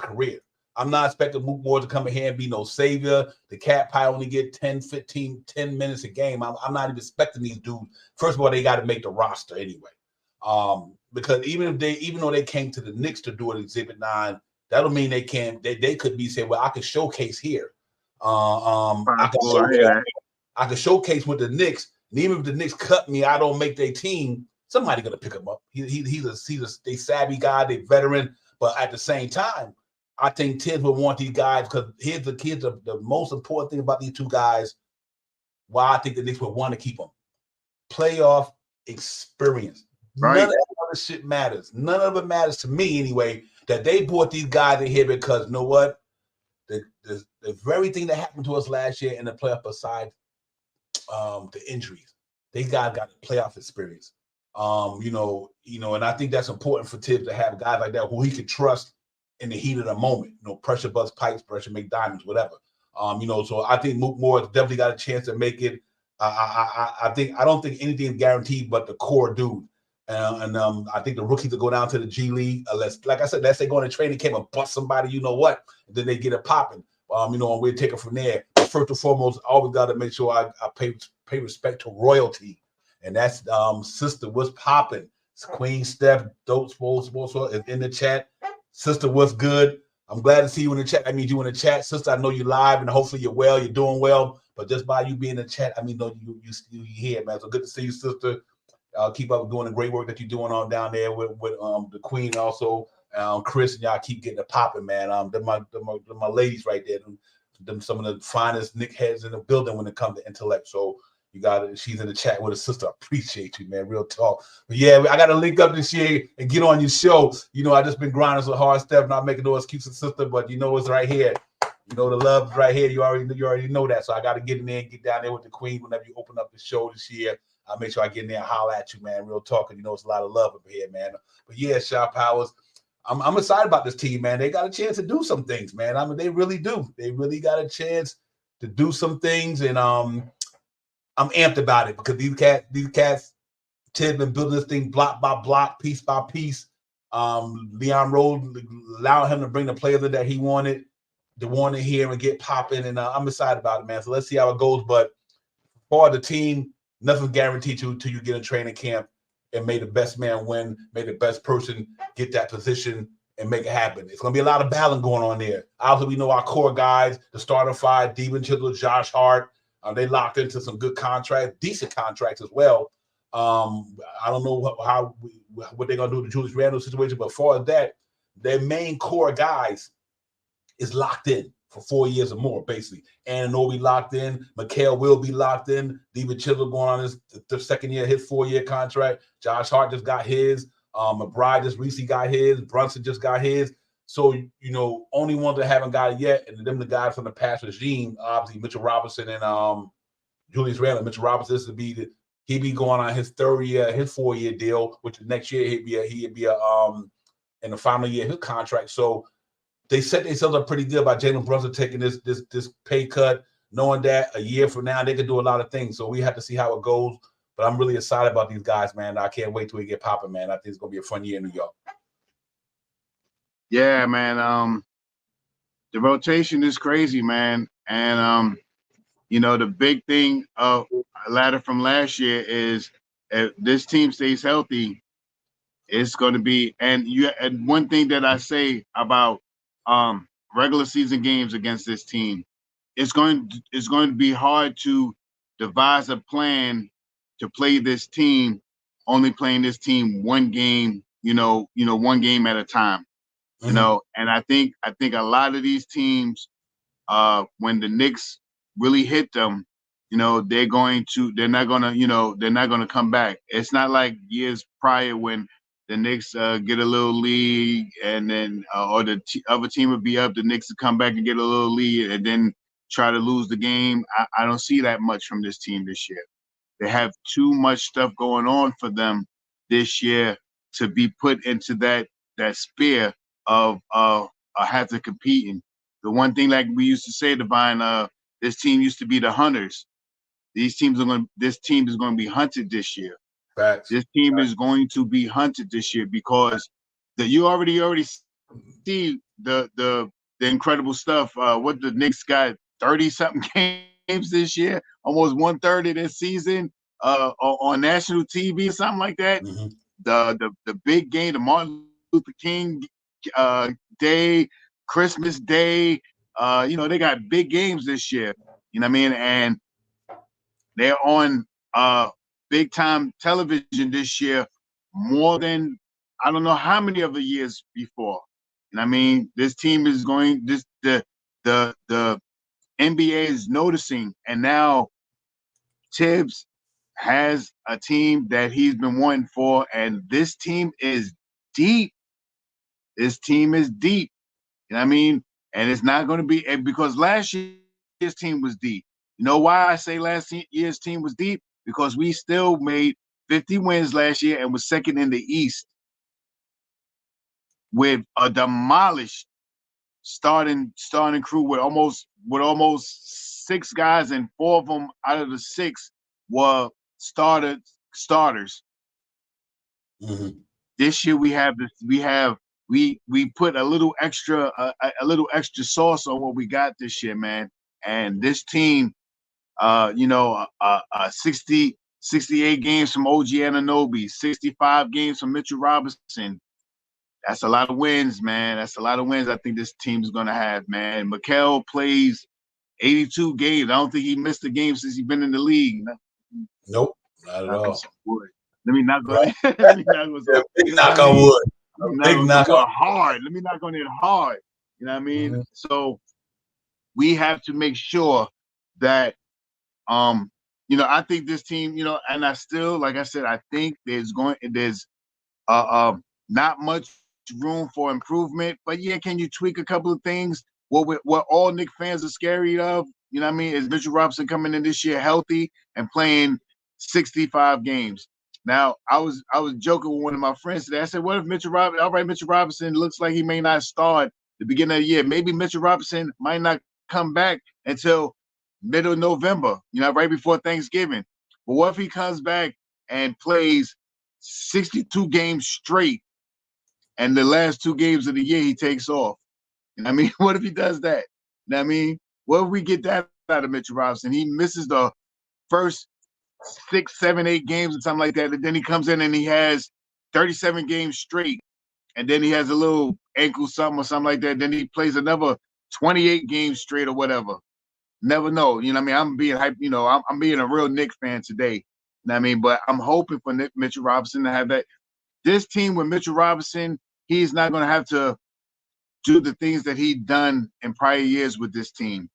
career. I'm not expecting Mook Morris to come in here and be no savior. The cat pie only get 10, 15, 10 minutes a game. I'm not even expecting these dudes. First of all, they got to make the roster anyway. Because even though they came to the Knicks to do an Exhibit 9, that don't mean they could be saying, well, I could showcase here. I could showcase with the Knicks, and even if the Knicks cut me, I don't make their team, somebody gonna pick him up. He's a savvy guy, they veteran, but at the same time, I think THIBS would want these guys because here's the most important thing about these 2 guys. Why I think the Knicks would want to keep them: playoff experience. Right. None of that other shit matters. None of it matters to me anyway. That they brought these guys in here because you know what? The very thing that happened to us last year in the playoff, besides the injuries, these guys got playoff experience. And I think that's important for THIBS to have guys like that who he can trust in the heat of the moment. Pressure bust pipes, pressure make diamonds, whatever. So I think Mook Morris definitely got a chance to make it. I don't think anything is guaranteed but the core dude. I think the rookies will go down to the G League. Let's say go in a training camp and bust somebody, you know what? And then they get it popping. And we'll take it from there. But first and foremost, I always got to make sure I pay respect to royalty. And that's Sister What's Popping. Queen Steph, Dope Sports is in the chat. Sister, what's good? I'm glad to see you in the chat. That means you in the chat. Sister, I know you're live and hopefully you're well, you're doing well. But just by you being in the chat, I mean, you here, man. So good to see you, sister. Keep up doing the great work that you're doing on down there with the Queen also. Chris and y'all keep getting it popping, man. They're my ladies right there. Them some of the finest Knick heads in the building when it comes to intellect. So, You got it. She's in the chat with her sister. I appreciate you, man. Real talk. But yeah, I got to link up this year and get on your show. You know, I just been grinding so hard, Steph, not making no excuses, sister. But you know, it's right here. You know, the love's right here. You already know that. So I got to get in there and get down there with the queen whenever you open up the show this year. I'll make sure I get in there and holler at you, man. Real talk. And you know, it's a lot of love up here, man. But yeah, Shaw Powers. I'm excited about this team, man. They got a chance to do some things, man. I mean, they really do. They really got a chance to do some things, and I'm amped about it because these cats, Ted been building this thing block by block, piece by piece. Leon Rose allowed him to bring the players that he wanted to want to hear and get popping, and I'm excited about it, man. So let's see how it goes. But for the team, nothing's guaranteed till you get in training camp and may the best man win, may the best person get that position and make it happen. It's going to be a lot of battling going on there. Obviously, we know our core guys, the starter five, Devin Chisel, Josh Hart, they locked into some good contracts, decent contracts as well. I don't know what they're going to do with the Julius Randle situation, but for that, their main core guys is locked in for 4 years or more, basically. Anunoby locked in. Mikal will be locked in. Devin Chisel going on the second year, his 4-year contract. Josh Hart just got his. McBride just recently got his. Brunson just got his. So, you know, only ones that haven't got it yet, and them the guys from the past regime, obviously Mitchell Robinson and Julius Randle. Mitchell Robinson he'd be going on his 3rd year, his 4-year deal, which next year he'd be in the final year of his contract. So they set themselves up pretty good by Jalen Brunson taking this pay cut, knowing that a year from now they can do a lot of things. So we have to see how it goes. But I'm really excited about these guys, man. I can't wait till we get popping, man. I think it's gonna be a fun year in New York. Yeah, man. The rotation is crazy, man. And you know, the big thing of ladder from last year is if this team stays healthy, it's going to be. And one thing that I say about regular season games against this team, it's going to be hard to devise a plan to play this team, only playing this team one game, one game at a time. You know, and I think a lot of these teams, when the Knicks really hit them, you know, they're not gonna come back. It's not like years prior when the Knicks get a little lead and then or the other team would be up, the Knicks would come back and get a little lead and then try to lose the game. I don't see that much from this team this year. They have too much stuff going on for them this year to be put into that sphere of have to competing. The one thing, like we used to say, Divine, this team used to be the hunters. This team is going to be hunted this year. Facts. This team is going to be hunted this year because you already see the incredible stuff. What the Knicks got 30-something games this year, almost 1/3 of this season on national TV or something like that. Mm-hmm. The big game, the Martin Luther King Day, Christmas Day. They got big games this year. You know what I mean? And they're on big time television this year more than I don't know how many of the years before. You know what I mean? This team is going. The NBA is noticing, and now THIBS has a team that he's been wanting for, and this team is deep. This team is deep. You know what I mean? And it's not going to be because last year's team was deep. You know why I say last year's team was deep? Because we still made 50 wins last year and was second in the East with a demolished starting crew with almost 6 guys, and 4 of them out of the 6 were starters. Mm-hmm. This year we put a little extra sauce on what we got this year, man. And this team, 68 games from OG Anunoby, 65 games from Mitchell Robinson. That's a lot of wins, man. That's a lot of wins I think this team is going to have, man. Mikal plays 82 games. I don't think he missed a game since he's been in the league. Nope, not at all. Let me not go. Let me not go. Big knock on wood. Big knock on hard. Let me knock on it hard. You know what I mean? Mm-hmm. So we have to make sure that I think this team, and I still, like I said, I think there's not much room for improvement. But yeah, can you tweak a couple of things? What all Knicks fans are scary of, you know what I mean, is Mitchell Robinson coming in this year healthy and playing 65 games. Now, I was joking with one of my friends today. I said, what if Mitchell Robinson looks like he may not start the beginning of the year. Maybe Mitchell Robinson might not come back until middle of November, right before Thanksgiving. But what if he comes back and plays 62 games straight, and the last 2 games of the year he takes off? I mean, what if he does that? I mean, what if we get that out of Mitchell Robinson? He misses the first 6, 7, 8 games or something like that, and then he comes in and he has 37 games straight, and then he has a little ankle something or something like that. Then he plays another 28 games straight or whatever. Never know. You know what I mean? I'm being hype. I'm being a real Knicks fan today. You know what I mean? But I'm hoping for Mitchell Robinson to have that. This team with Mitchell Robinson, he's not going to have to do the things that he'd done in prior years with this team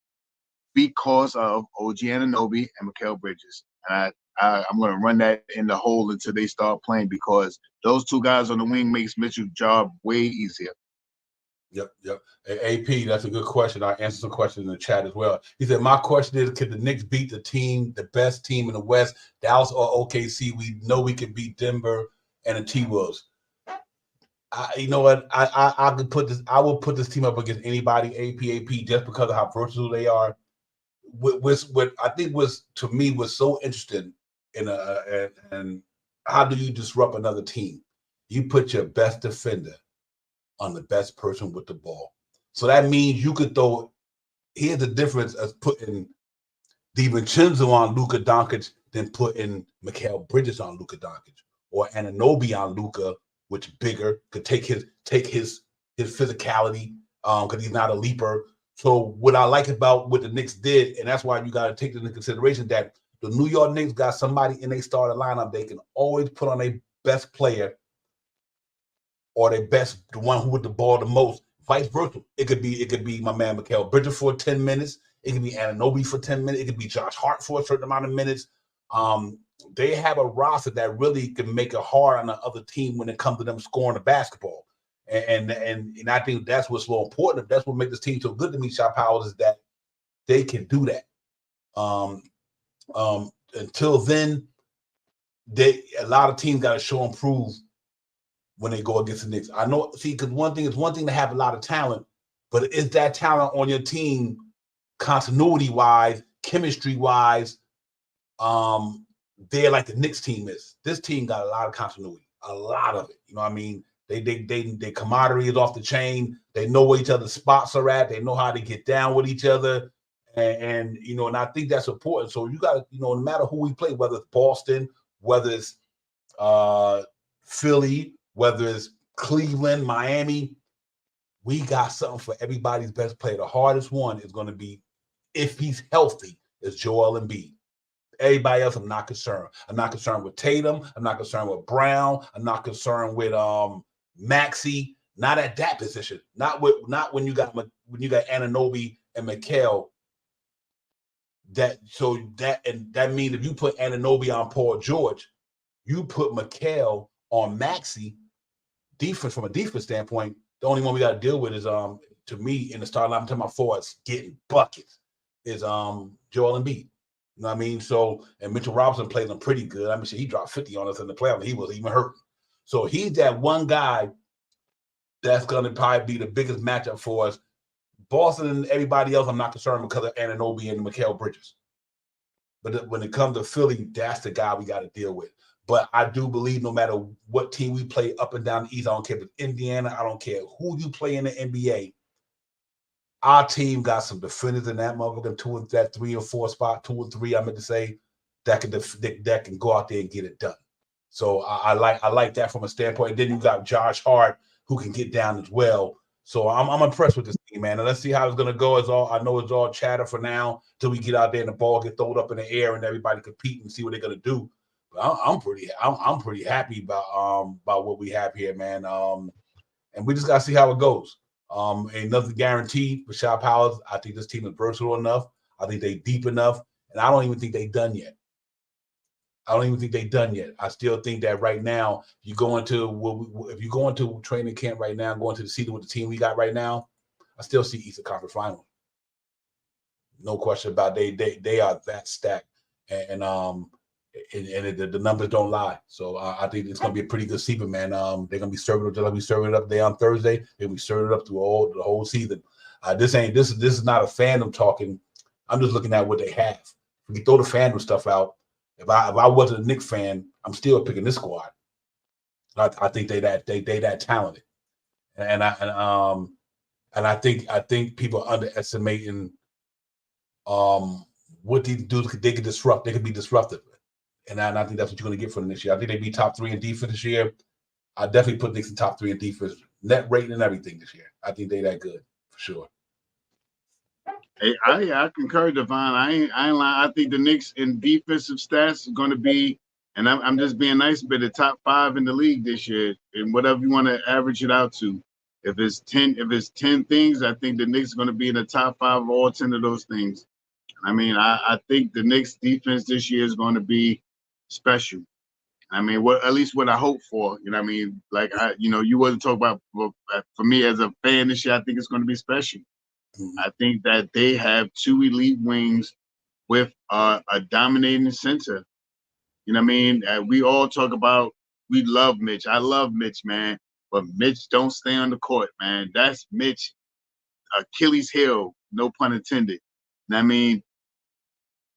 because of OG Anunoby and Mikal Bridges. And I'm going to run that in the hole until they start playing, because those 2 guys on the wing makes Mitchell's job way easier. Yep. Hey, AP, that's a good question. I answered some questions in the chat as well. He said, my question is, could the Knicks beat the best team in the West, Dallas or OKC? We know we can beat Denver and the T-Wolves. You know what? I could put this. I will put this team up against anybody, AP, just because of how versatile they are. What I think was, to me, was so interesting and how do you disrupt another team? You put your best defender on the best person with the ball. So that means you could throw. Here's the difference as putting DiVincenzo on Luka Doncic than putting Mikal Bridges on Luka Doncic, or Anunoby on Luka, which bigger, could take his physicality because he's not a leaper. So what I like about what the Knicks did, and that's why you got to take into consideration that the New York Knicks got somebody in their starting lineup they can always put on their best player or their best, the one who with the ball the most. Vice versa. It could be my man Mikal Bridges for 10 minutes. It could be Anunoby for 10 minutes. It could be Josh Hart for a certain amount of minutes. They have a roster that really can make it hard on the other team when it comes to them scoring the basketball. And I think that's what's so important. That's what makes this team so good to me, Shot Powers, is that they can do that. Until then, a lot of teams got to show and prove when they go against the Knicks. I know, because one thing to have a lot of talent, but is that talent on your team continuity-wise, chemistry-wise, they're like the Knicks team is. This team got a lot of continuity, a lot of it. You know what I mean? Their camaraderie is off the chain. They know where each other's spots are at. They know how to get down with each other. And I think that's important. So you got to, no matter who we play, whether it's Boston, whether it's Philly, whether it's Cleveland, Miami, we got something for everybody's best player. The hardest one is going to be, if he's healthy, is Joel Embiid. Everybody else, I'm not concerned. I'm not concerned with Tatum. I'm not concerned with Brown. I'm not concerned with Maxey. Not at that position. Not when you got Anunoby and Mikal. That means if you put Anunoby on Paul George, you put Mikal on Maxey. From a defense standpoint, the only one we got to deal with is to me in the starting line, I'm talking about forwards getting buckets, is Joel Embiid. You know what I mean? So, and Mitchell Robinson plays them pretty good. I mean, he dropped 50 on us in the playoffs. He was even hurt. So he's that one guy that's going to probably be the biggest matchup for us. Boston and everybody else, I'm not concerned because of Anunoby and Mikal Bridges. But when it comes to Philly, that's the guy we got to deal with. But I do believe no matter what team we play up and down the East, I don't care if it's Indiana, I don't care who you play in the NBA, our team got some defenders in that motherfucker, that 3 or 4 spot, 2 or 3, I meant to say, that can go out there and get it done. So I like that from a standpoint. And then you got Josh Hart, who can get down as well. So I'm impressed with this team, man. And let's see how it's gonna go. I know it's all chatter for now till we get out there and the ball get thrown up in the air and everybody compete and see what they're gonna do. But I'm pretty happy about what we have here, man. And we just gotta see how it goes. Ain't nothing guaranteed for Shot Powers. I think this team is versatile enough. I think they deep enough, and I don't even think they done yet. I don't even think they're done yet. I still think that right now, if you go into training camp right now, going to the season with the team we got right now, I still see Eastern Conference Final. No question about it. They are that stacked, and the numbers don't lie. So I think it's gonna be a pretty good season, man. They're gonna be serving it up just like we serving it up there on Thursday. They'll be serving it up through the whole season. This is not a fandom talking. I'm just looking at what they have. If we throw the fandom stuff out, if I wasn't a Knicks fan, I'm still picking this squad. I think they that talented, and I think people are underestimating what these dudes they could disrupt. They could be disruptive, and I think that's what you're going to get from them this year. I think they'd be top 3 in defense this year. I definitely put Knicks in top 3 in defense, net rating and everything this year. I think they that good for sure. Hey, I concur, Devon. I ain't lying. I think the Knicks in defensive stats are going to be, and I'm just being nice, but the top 5 in the league this year, and whatever you want to average it out to. If it's 10 things, I think the Knicks are going to be in the top 5 of all 10 of those things. I mean, I think the Knicks defense this year is going to be special. I mean, at least what I hope for. You know what I mean? Like, you wasn't talking about, well, for me as a fan this year, I think it's going to be special. I think that they have 2 elite wings with a dominating center. You know what I mean? We all talk about, we love Mitch. I love Mitch, man. But Mitch don't stay on the court, man. That's Mitch Achilles heel, no pun intended. You know what I mean?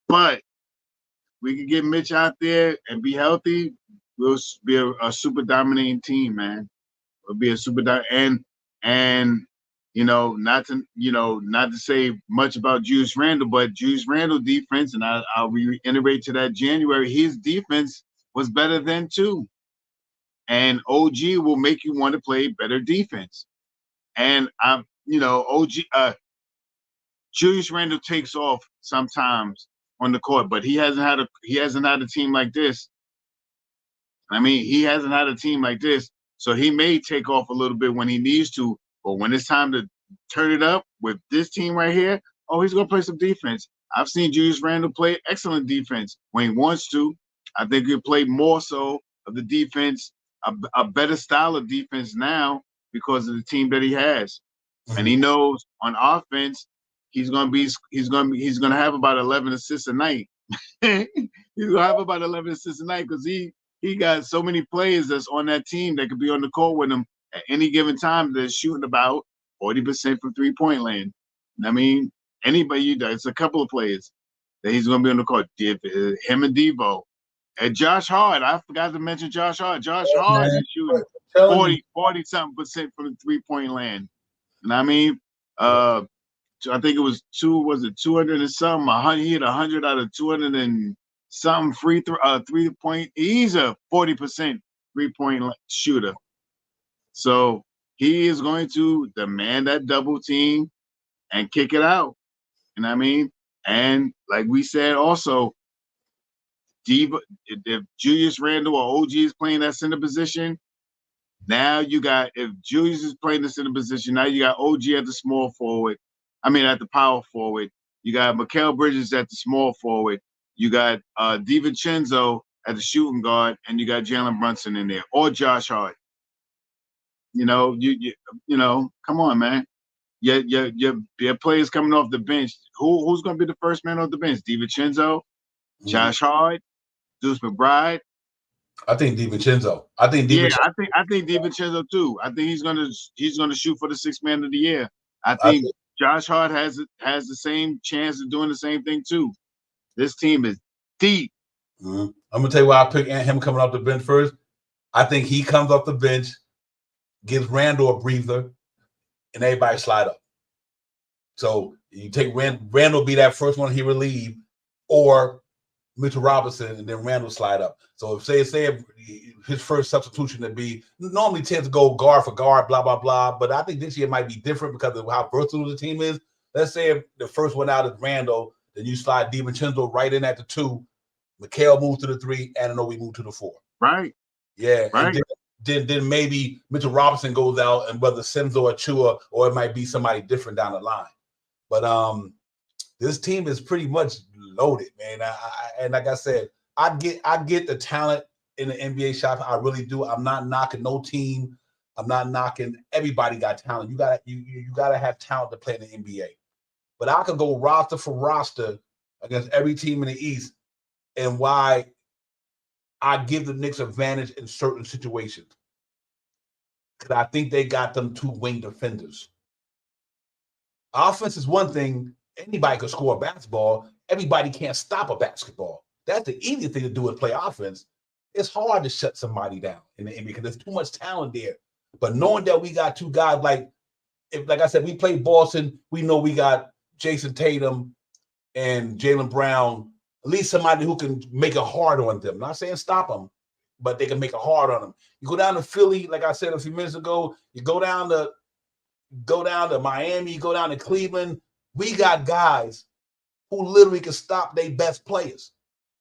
But we can get Mitch out there and be healthy. We'll be a super dominating team, man. We'll be a super and not to say much about Julius Randle, but Julius Randle defense, and I'll reiterate to that January, his defense was better then too. And OG will make you want to play better defense. And Julius Randle takes off sometimes on the court, but he hasn't had a team like this. I mean, he hasn't had a team like this, so he may take off a little bit when he needs to, but when it's time to turn it up with this team right here, he's gonna play some defense. I've seen Julius Randle play excellent defense when he wants to. I think he'll play more so of the defense, a better style of defense now because of the team that he has. Mm-hmm. And he knows on offense, he's gonna have about 11 assists a night. He's gonna have about 11 assists a night because he got so many players that's on that team that could be on the court with him at any given time that's shooting about 40% from 3-point land. I mean, it's a couple of players that he's gonna be on the court. Him and Devo. And Josh Hart, I forgot to mention Josh Hart. Josh Hart is shooting 40-something% from the 3-point land. And I mean, I think it was 200 and something. He hit 100 out of 200 and something 3-point. He's a 40% 3-point shooter. So he is going to demand that double team and kick it out. You know what I mean? And like we said also, if Julius Randle or OG is playing that center position, now if Julius is playing the center position, now you got OG at the small forward. At the power forward. You got Mikal Bridges at the small forward. You got DiVincenzo at the shooting guard, and you got Jalen Brunson in there or Josh Hart. You come on, man. Your players coming off the bench. Who's going to be the first man off the bench? DiVincenzo, Josh Hart, Deuce McBride. I think DiVincenzo. I think DiVincenzo too. I think he's gonna shoot for the 6th man of the year. I think Josh Hart has the same chance of doing the same thing too. This team is deep. Mm-hmm. I'm gonna tell you why I picked him coming off the bench first. I think he comes off the bench, gives Randle a breather, and everybody slide up. So you take Randle be that first one he relieve, or Mitchell Robinson, and then Randle slide up. So if say his first substitution would be normally tends to go guard for guard, blah blah blah. But I think this year might be different because of how versatile the team is. Let's say if the first one out is Randle, then you slide DiVincenzo right in at the 2. Mikal moves to the 3, Anunoby moves to the 4. Right. Yeah. Right. And then maybe Mitchell Robinson goes out, and whether Sims or Achua, or it might be somebody different down the line. But this team is pretty much loaded, man. And like I said, I get the talent in the NBA shop. I really do. I'm not knocking no team. I'm not knocking. Everybody got talent. You gotta have talent to play in the NBA. But I could go roster for roster against every team in the East, and why I give the Knicks advantage in certain situations. Because I think they got them 2 wing defenders. Offense is one thing. Anybody can score a basketball. Everybody can't stop a basketball. That's the easiest thing to do is play offense. It's hard to shut somebody down in the NBA because there's too much talent there. But knowing that we got 2 guys like I said, we played Boston, we know we got Jason Tatum and Jaylen Brown, at least somebody who can make it hard on them. I'm not saying stop them, but they can make it hard on them. You go down to Philly, like I said a few minutes ago, you go down to Miami, you go down to Cleveland. We got guys who literally can stop their best players.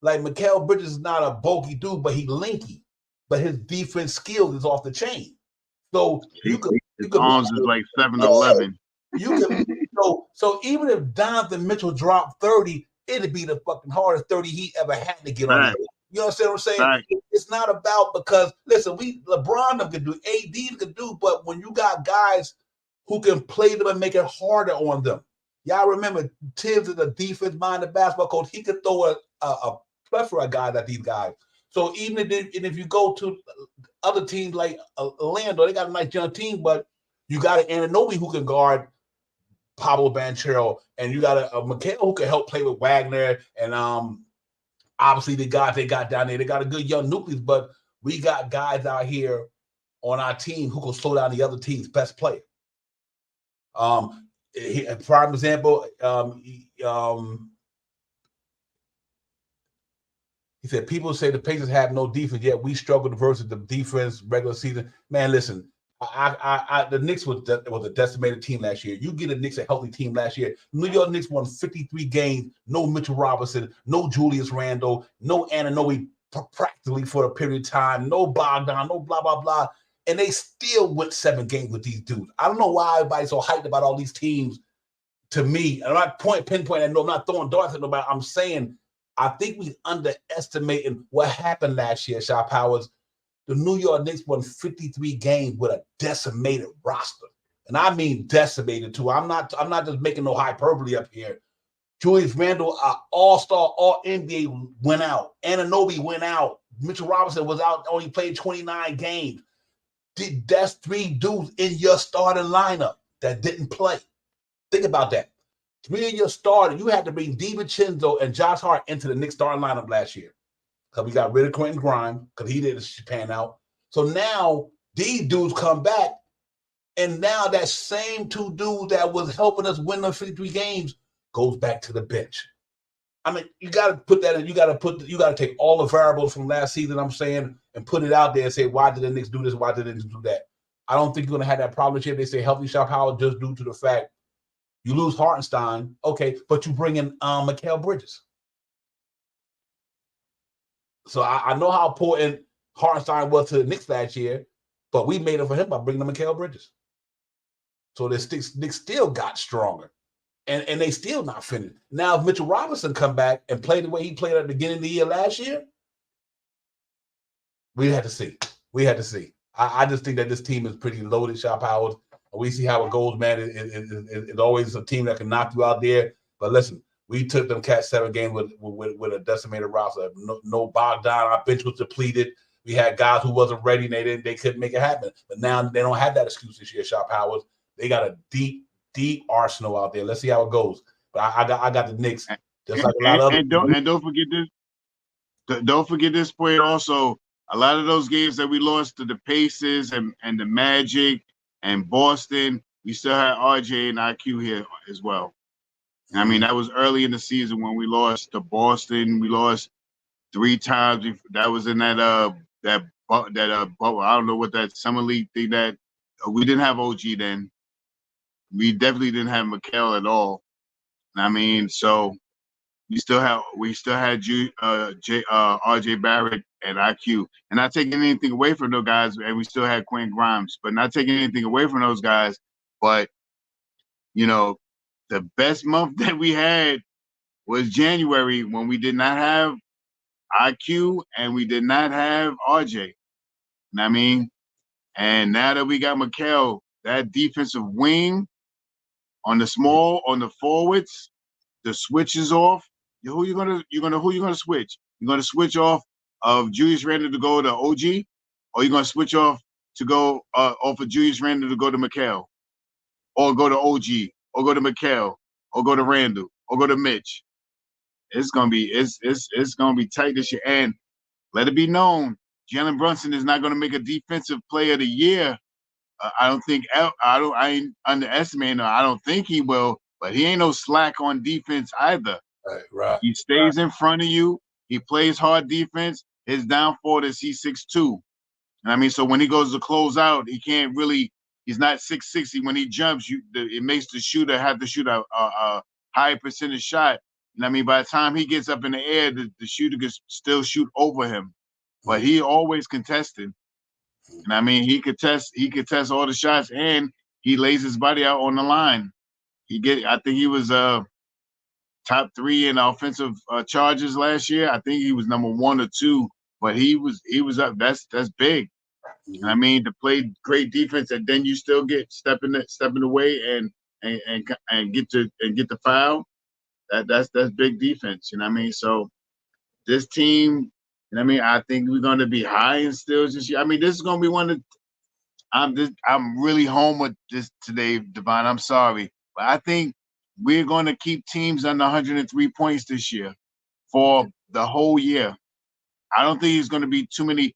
Like Mikal Bridges is not a bulky dude, but he's linky. But his defense skills is off the chain. So his arms is like 7'11". So even if Donovan Mitchell dropped 30, it'd be the fucking hardest 30 he ever had to get on. You understand what I'm saying? Right. It's not about because listen, LeBron can do, AD can do, but when you got guys who can play them and make it harder on them. Y'all remember THIBS is a defense-minded basketball coach. He could throw a plethora of guys at these guys. So even if you go to other teams like Orlando, they got a nice young team, but you got an Anunoby who can guard Pablo Banchero, and you got a Mikal who can help play with Wagner, and obviously the guys they got down there, they got a good young nucleus, but we got guys out here on our team who can slow down the other team's best player. A prime example, he said, people say the Pacers have no defense, yet we struggled versus the defense regular season. Man, listen, the Knicks was a decimated team last year. You get the Knicks a healthy team last year. New York Knicks won 53 games, no Mitchell Robinson, no Julius Randle, no Anunoby practically for a period of time, no Bogdan, no blah, blah, blah. And they still went 7 games with these dudes. I don't know why everybody's so hyped about all these teams. To me, I'm not pinpointing. I'm not throwing darts at nobody. I'm saying I think we underestimating what happened last year, Shaw Powers. The New York Knicks won 53 games with a decimated roster. And I mean decimated too. I'm not just making no hyperbole up here. Julius Randle, all-star, all-NBA went out. Anunoby went out. Mitchell Robinson was out, only played 29 games. That's 3 dudes in your starting lineup that didn't play. Think about that. 3 of your starters, you had to bring DiVincenzo and Josh Hart into the Knicks starting lineup last year. Because we got rid of Quentin Grimes, because he didn't pan out. So now these dudes come back, and now that same 2 dudes that was helping us win the 53 games goes back to the bench. I mean, you got to put that in. You got to take all the variables from last season, I'm saying, and put it out there and say, why did the Knicks do this? Why did the Knicks do that? I don't think you're going to have that problem here. They say healthy Shaw Howard just due to the fact you lose Hartenstein, okay, but you bring in Mikal Bridges. So I know how important Hartenstein was to the Knicks last year, but we made it for him by bringing in Mikal Bridges. So the Knicks still got stronger. And they still not finished. Now, if Mitchell Robinson come back and play the way he played at the beginning of the year last year, we had to see. I just think that this team is pretty loaded, Shaw Powers. We see how it goes, man. It's always a team that can knock you out there. But listen, we took them Cat 7 games with a decimated roster. No Bogdan. Our bench was depleted. We had guys who wasn't ready, and they couldn't make it happen. But now they don't have that excuse this year, Shaw Powers. They got a deep arsenal out there. Let's see how it goes. But I got the Knicks. Just like a lot of other don't forget this. Don't forget this point also. A lot of those games that we lost to the Pacers and the Magic and Boston, we still had RJ and IQ here as well. I mean, that was early in the season when we lost to Boston. We lost 3 times. That was in that bubble. I don't know what that summer league thing that we didn't have OG then. We definitely didn't have Mikal at all. I mean, so we still had RJ Barrett and IQ, and not taking anything away from those guys. And we still had Quentin Grimes, but not taking anything away from those guys. But you know, the best month that we had was January when we did not have IQ, and we did not have RJ. You know what I mean? And now that we got Mikal, that defensive wing on the forwards, the switch is off. Who you gonna switch? You're gonna switch off of Julius Randle to go to OG, or you're gonna switch off to go off of Julius Randle to go to Mikal, or go to OG, or go to Mikal, or go to Randle, or go to Mitch. It's gonna be tight this year. And let it be known, Jalen Brunson is not gonna make a defensive player of the year. I ain't underestimating him. I don't think he will, but he ain't no slack on defense either. Right. He stays in front of you. He plays hard defense. His downfall is he's 6'2". I mean, so when he goes to close out, he can't really. He's not 6'6". When he jumps, it makes the shooter have to shoot a high percentage shot. And I mean, by the time he gets up in the air, the shooter can still shoot over him. But he always contested. And I mean, he could test all the shots, and he lays his body out on the line. I think he was top 3 in offensive charges last year. I think he was number 1 or 2, but he was up. That's big. Mm-hmm. I mean, to play great defense, and then you still get stepping away and get the foul. That's big defense. You know what I mean? So this team. And I mean, I think we're going to be high in steals this year. I mean, this is going to be one of. I'm really home with this today, Devon. I'm sorry, but I think we're going to keep teams under 103 points this year for the whole year. I don't think it's going to be too many.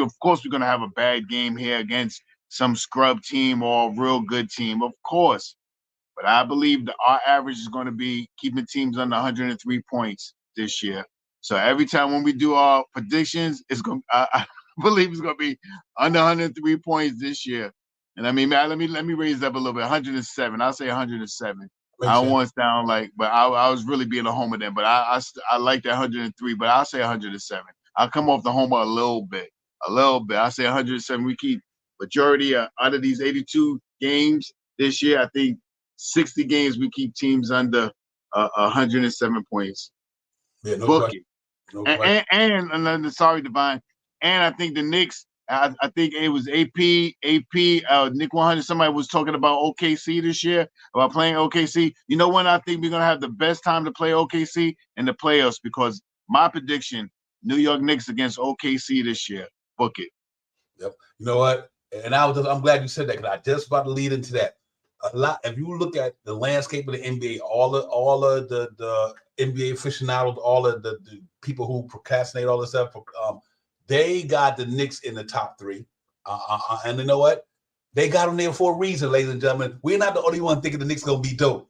Of course, we're going to have a bad game here against some scrub team or a real good team, of course. But I believe that our average is going to be keeping teams under 103 points this year. So every time when we do our predictions, it's going. I believe it's going to be under 103 points this year. And I mean, let me raise it up a little bit. 107. I'll say 107. I don't want to sound like, but I was really being a homer then. But I like that 103. But I'll say 107. I'll come off the homer a little bit. I'll say 107. We keep majority out of these 82 games this year. I think 60 games we keep teams under 107 points. Yeah, no Book question. it. And sorry, Divine. And I think the Knicks, I think it was AP, Nick 100, somebody was talking about OKC this year, about playing OKC. You know when I think we're going to have the best time to play OKC? In the playoffs, because my prediction, New York Knicks against OKC this year. Book it. Yep. You know what? And I'm glad you said that, because I just about to lead into that. A lot. If you look at the landscape of the NBA, all of the NBA aficionados, all of the people who procrastinate all this stuff, they got the Knicks in the top 3. And you know what? They got them there for a reason, ladies and gentlemen. We're not the only one thinking the Knicks going to be dope.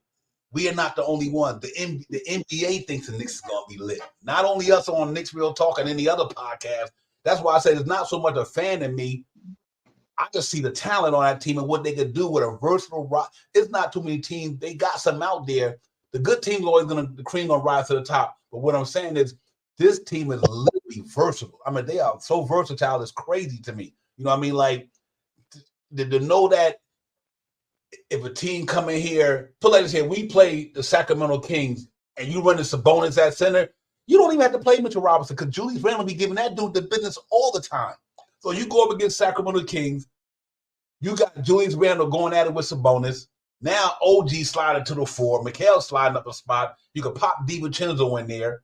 We are not the only one. The NBA thinks the Knicks is going to be lit. Not only us on Knicks Real Talk and any other podcast. That's why I say there's not so much a fan in me. I just see the talent on that team and what they could do with a versatile rock. It's not too many teams. They got some out there. The good teams are always the cream gonna rise to the top. But what I'm saying is this team is literally versatile. I mean, they are so versatile, it's crazy to me. You know what I mean? Like to know that if a team come in here, put like this here, we play the Sacramento Kings and you run the Sabonis at center, you don't even have to play Mitchell Robinson, because Julius Randle be giving that dude the business all the time. So you go up against Sacramento Kings, you got Julius Randle going at it with Sabonis. Now OG sliding to the 4, Mikal sliding up a spot. You can pop DiVincenzo in there.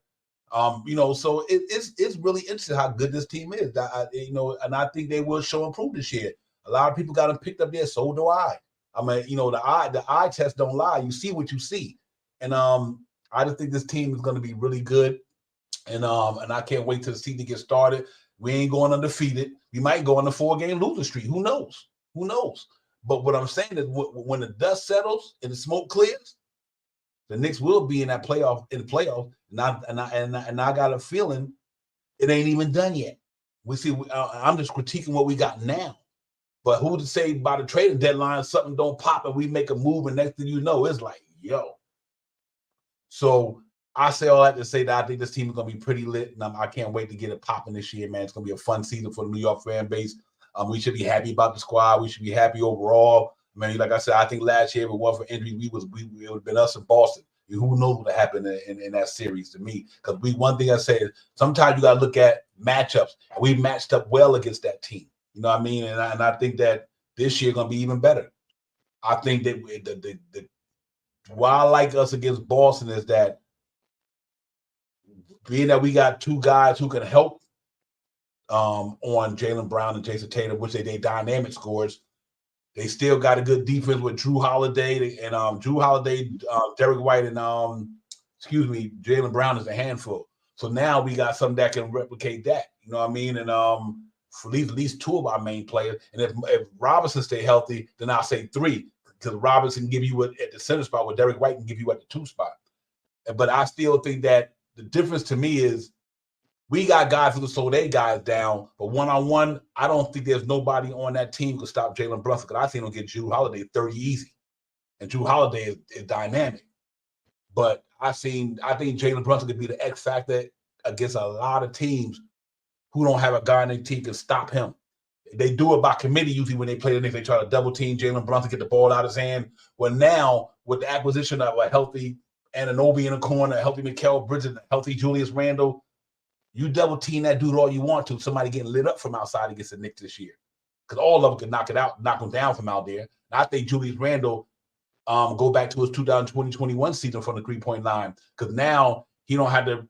So it's really interesting how good this team is. And I think they will show improve this year. A lot of people got them picked up there, so do I. I mean, the eye test don't lie. You see what you see. And I just think this team is going to be really good. And I can't wait till the season gets started. We ain't going undefeated. We might go on the 4-game losing streak. Who knows? But what I'm saying is, when the dust settles and the smoke clears, the Knicks will be in the playoff. And I got a feeling it ain't even done yet. We see. I'm just critiquing what we got now. But who to say by the trading deadline something don't pop and we make a move, and next thing you know, it's like, yo. So I say all that to say that I think this team is going to be pretty lit, and I can't wait to get it popping this year, man. It's going to be a fun season for the New York fan base. We should be happy about the squad. We should be happy overall. I mean, like I said, I think last year, if it wasn't for injury, it would have been us in Boston. Who knows what happened in that series to me? Because one thing I say is sometimes you got to look at matchups. And we matched up well against that team. You know what I mean? And I think that this year going to be even better. I think that why I like us against Boston is that being that we got two guys who can help on Jaylen Brown and Jason Tatum, which they dynamic scores. They still got a good defense with Drew Holiday and Derek White, and Jaylen Brown is a handful. So now we got something that can replicate that. You know what I mean? And for at least two of our main players. And if Robinson stay healthy, then I'll say three, because Robinson give you at the center spot, where Derek White can give you at the 2 spot. But I still think that the difference to me is we got guys who can slow their guys down, but one-on-one, I don't think there's nobody on that team who can stop Jalen Brunson, because I think he'll get Drew Holiday 30 easy. And Drew Holiday is dynamic. But I think Jalen Brunson could be the X factor against a lot of teams who don't have a guy in their team can stop him. They do it by committee usually when they play the Knicks. They try to double team Jalen Brunson, get the ball out of his hand. Well, now with the acquisition of a healthy Anunoby in the corner, a healthy Mikal Bridges, a healthy Julius Randle, you double team that dude all you want to. Somebody getting lit up from outside against the Knicks this year, because all of them can knock them down from out there. And I think Julius Randle go back to his 2020-21 season from the 3-point line, because now he don't have to,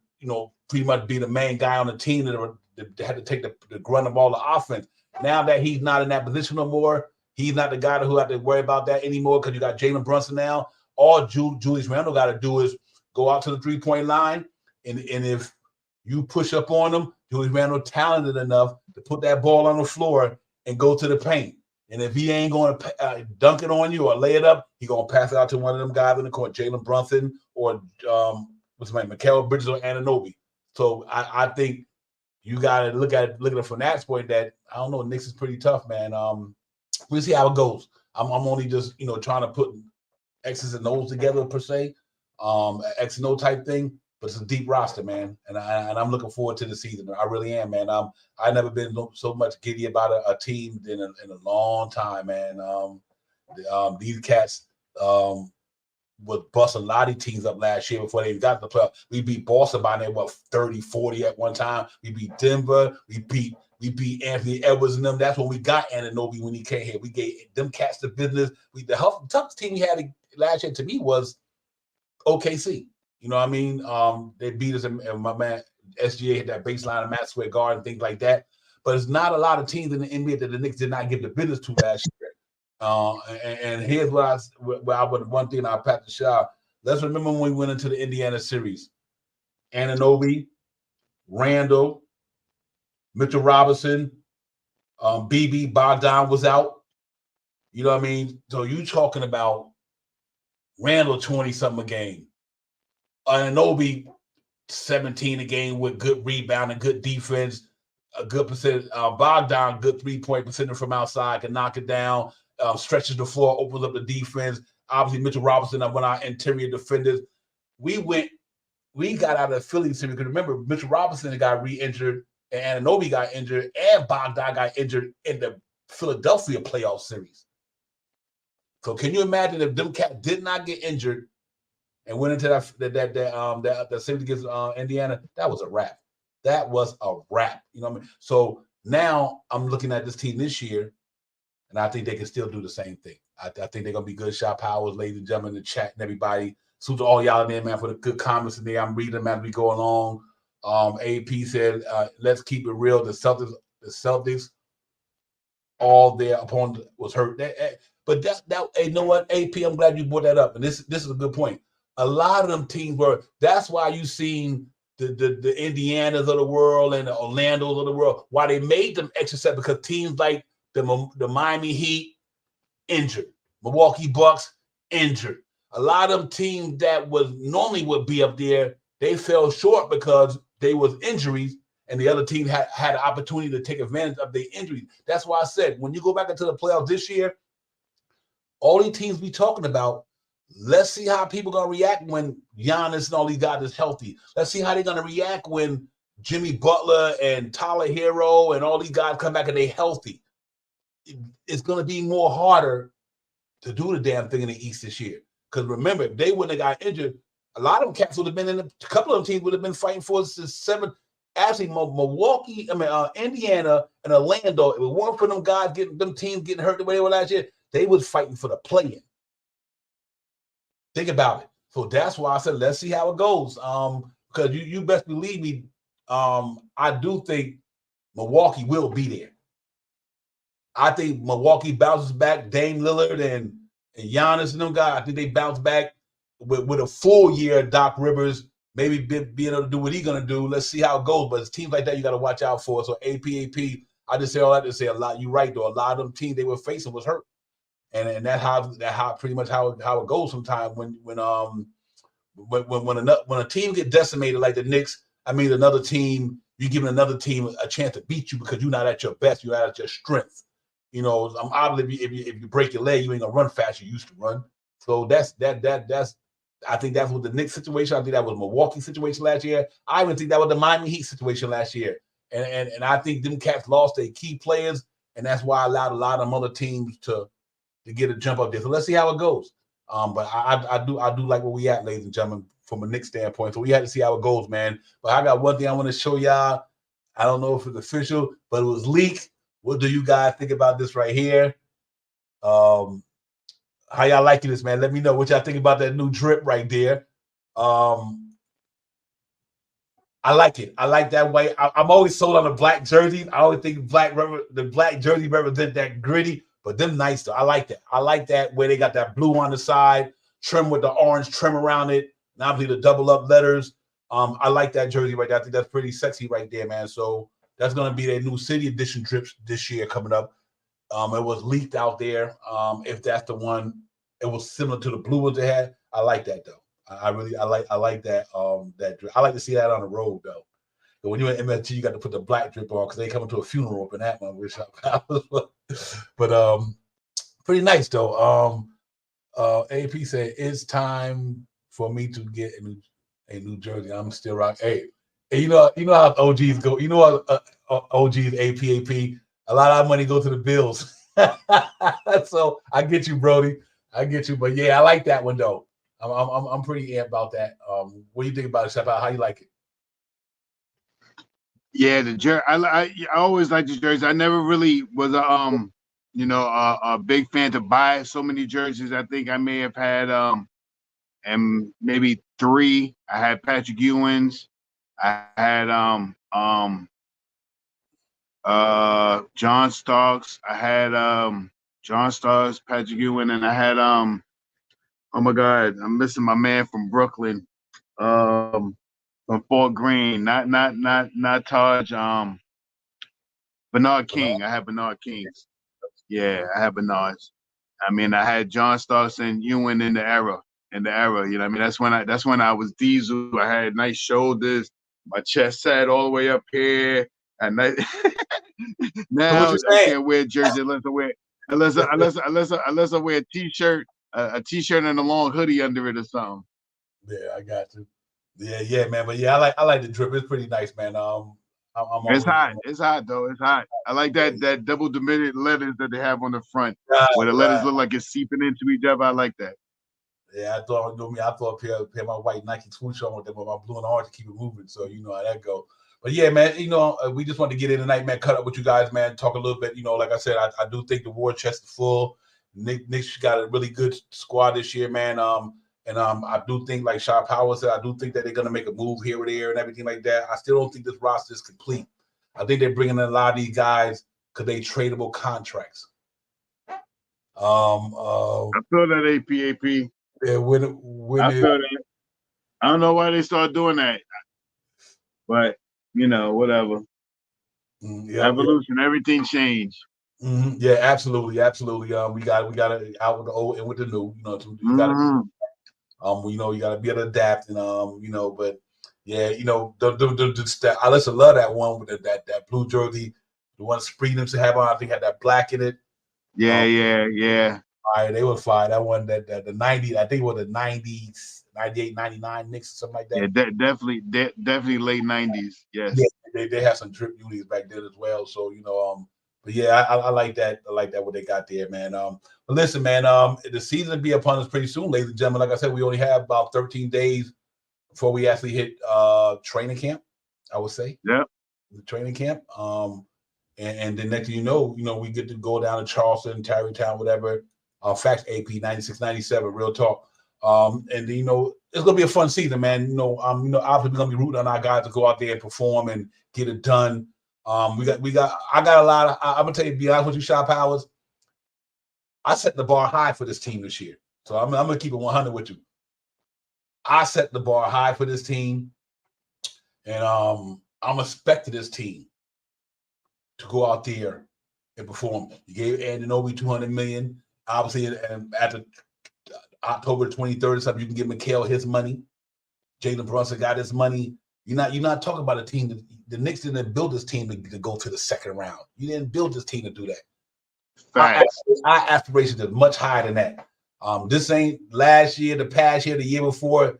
pretty much be the main guy on the team that had to take the grunt of all the offense. Now that he's not in that position no more, he's not the guy who have to worry about that anymore, because you got Jalen Brunson now. All Julius Randle got to do is go out to the 3-point line, and if you push up on him, Julius Randle talented enough to put that ball on the floor and go to the paint. And if he ain't going to dunk it on you or lay it up, he's going to pass it out to one of them guys in the court, Jalen Brunson or Mikal Bridges or Anunoby. So I think you got to look at it from that point. That I don't know, Knicks is pretty tough, man. We'll see how it goes. I'm only just trying to put X's and O's together per se, X and O type thing. But it's a deep roster, man, and I'm looking forward to the season. I really am, man. I've never been so much giddy about a team in a long time, man. These cats was busting a lot of teams up last year before they even got to the playoffs. We beat Boston by there, 30, 40 at one time. We beat Denver. We beat Anthony Edwards and them. That's when we got Anunoby when he came here. We gave them cats the business. The toughest team we had last year to me was OKC. You know what I mean? They beat us, and my man SGA hit that baseline of Madison Square Garden and things like that. But it's not a lot of teams in the NBA that the Knicks did not give the business to last year. And here's one thing I'll pat the shot. Let's remember when we went into the Indiana series. Anunoby, Randall, Mitchell Robinson, BB, Bogdan was out. You know what I mean? So you talking about Randall 20-something a game. Anunoby 17 a game with good rebound and good defense, a good percent. Bogdan, good 3-point percentage from outside, can knock it down, stretches the floor, opens up the defense. Obviously, Mitchell Robinson, one of our interior defenders. We got out of the Philly series, because remember, Mitchell Robinson got re-injured, and Anunoby got injured, and Bogdan got injured in the Philadelphia playoff series. So can you imagine if them cats did not get injured and went into that series against Indiana? That was a wrap. That was a wrap. You know what I mean? So now I'm looking at this team this year, and I think they can still do the same thing. I think they're gonna be good shot powers, ladies and gentlemen, in the chat and everybody. Salute to all y'all in there, man, for the good comments in there. I'm reading them as we go along. AP said, let's keep it real. The Celtics, all their opponent was hurt. But you know what, AP, I'm glad you brought that up. And this is a good point. A lot of them teams that's why you seen the Indianas of the world and the Orlando's of the world, why they made them extra set, because teams like the Miami Heat injured, Milwaukee Bucks injured. A lot of them teams that normally would be up there, they fell short because they was injuries, and the other team had an opportunity to take advantage of their injuries. That's why I said, when you go back into the playoffs this year, all these teams we talking about, let's see how people going to react when Giannis and all these guys is healthy. Let's see how they're going to react when Jimmy Butler and Tyler Hero and all these guys come back and they healthy. It's going to be more harder to do the damn thing in the East this year. Because remember, if they wouldn't have got injured, A lot of them cats would have been in a couple of them teams would have been fighting for since 7. Actually, Milwaukee, Indiana and Orlando. If it weren't for them guys getting them teams getting hurt the way they were last year, they was fighting for the play-in. Think about it. So that's why I said let's see how it goes. Because you best believe me, I do think Milwaukee will be there. I think Milwaukee bounces back. Dame Lillard and Giannis and them guys. I think they bounce back with a full year of Doc Rivers. Maybe being able to do what he's gonna do. Let's see how it goes. But it's teams like that you got to watch out for. So AP, I just say all that to say a lot. You're right though. A lot of them teams they were facing was hurt, and that how pretty much how it goes sometimes when a team get decimated like the Knicks. I mean another team. You're giving another team a chance to beat you because you're not at your best. You're not at your strength. You know, obviously if you break your leg, you ain't gonna run fast you used to run. So that's I think that's what the Knicks situation. I think that was Milwaukee situation last year. I even think that was the Miami Heat situation last year. And I think them cats lost their key players, and that's why I allowed a lot of them other teams to get a jump up there. So let's see how it goes. But I do like where we at, ladies and gentlemen, from a Knicks standpoint. So we had to see how it goes, man. But I got one thing I want to show y'all. I don't know if it's official, but it was leaked. What do you guys think about this right here? How y'all liking this, man? Let me know what y'all think about that new drip right there. I like it. I like that way. I'm always sold on the black jersey. I always think the black jersey represent that gritty, but them nice though. I like that. I like that where they got that blue on the side, trim with the orange trim around it, and obviously the double up letters. I like that jersey right there. I think that's pretty sexy right there, man. So that's gonna be their new City Edition drips this year coming up. It was leaked out there. If that's the one, it was similar to the blue ones they had. I like that though. I like that. That drip. I like to see that on the road though. But when you're in MFT, you got to put the black drip on because they coming to a funeral up in that one. Which but pretty nice though. AP said it's time for me to get a new jersey. I'm still rocking. Hey, you know how OGs go. You know how OGs AP. A lot of money go to the Bills. So I get you, Brody. I get you. But yeah, I like that one though. I'm pretty amped about that. What do you think about it, Chef? How you like it? Yeah, the jersey. I always liked the jersey. I never really was a big fan to buy so many jerseys. I think I may have had and maybe 3. I had Patrick Ewing's. I had John Starks. I had John Starks, Patrick Ewing, and I had oh my God, I'm missing my man from Brooklyn, from Fort Greene, not Taj, Bernard King. I had Bernard Kings. Yeah, I had Bernard's. I mean, I had John Starks and Ewing in the era. You know what I mean? That's when I was Diesel. I had nice shoulders. My chest sat all the way up here. And now I can't wear a jersey unless I wear a t-shirt, a t-shirt and a long hoodie under it or something. Yeah, I got you. Yeah, man. But yeah, I like the drip. It's pretty nice, man. It's hot. It's hot though. It's hot. I like that double dimensional letters that they have on the front, where the letters look like it's seeping into each other. I like that. Yeah, I thought pair my white Nike swoosh on with them, with my blue and orange to keep it moving. So you know how that go. But yeah, man, we just wanted to get in tonight, man. Cut up with you guys, man. Talk a little bit. Like I said, I do think the war chest is full. Knicks got a really good squad this year, man. I do think, like Sha Power said, I do think that they're gonna make a move here or there and everything like that. I still don't think this roster is complete. I think they're bringing in a lot of these guys because they tradable contracts. I feel that AP. Yeah, I feel that. I don't know why they started doing that, but whatever. Evolution, everything changed. Yeah, absolutely. We got to out with the old and with the new. You got to, you got to be able to adapt, and but yeah, I listen love that one with that blue jersey, the one Freedom to have on. I think had that black in it. Yeah. Fire. They were fire. That one, the 90s, I think it was the 90s, 98, 99 Knicks or something like that. Yeah, definitely late 90s. Yes. Yeah, they had some drip unis back then as well. So, but yeah, I like that. I like that what they got there, man. But listen, man, the season will be upon us pretty soon, ladies and gentlemen. Like I said, we only have about 13 days before we actually hit training camp, I would say. Yep. The training camp. And then next thing you know, we get to go down to Charleston, Tarrytown, whatever. Facts AP 96, 97, real talk. And then, it's gonna be a fun season, man. Obviously we're gonna be rooting on our guys to go out there and perform and get it done. I got a lot of. I'm gonna tell you, be honest with you, Shot Powers. I set the bar high for this team this year, so I'm gonna keep it 100 with you. I set the bar high for this team, and I'm expecting this team to go out there and perform. You gave Anunoby $200 million. Obviously, and at the October 23rd or something, you can give Mikal his money. Jalen Brunson got his money. You're not talking about a team that the Knicks didn't build this team to go to the second round. You didn't build this team to do that. Our aspirations are much higher than that. This ain't last year, the past year, the year before.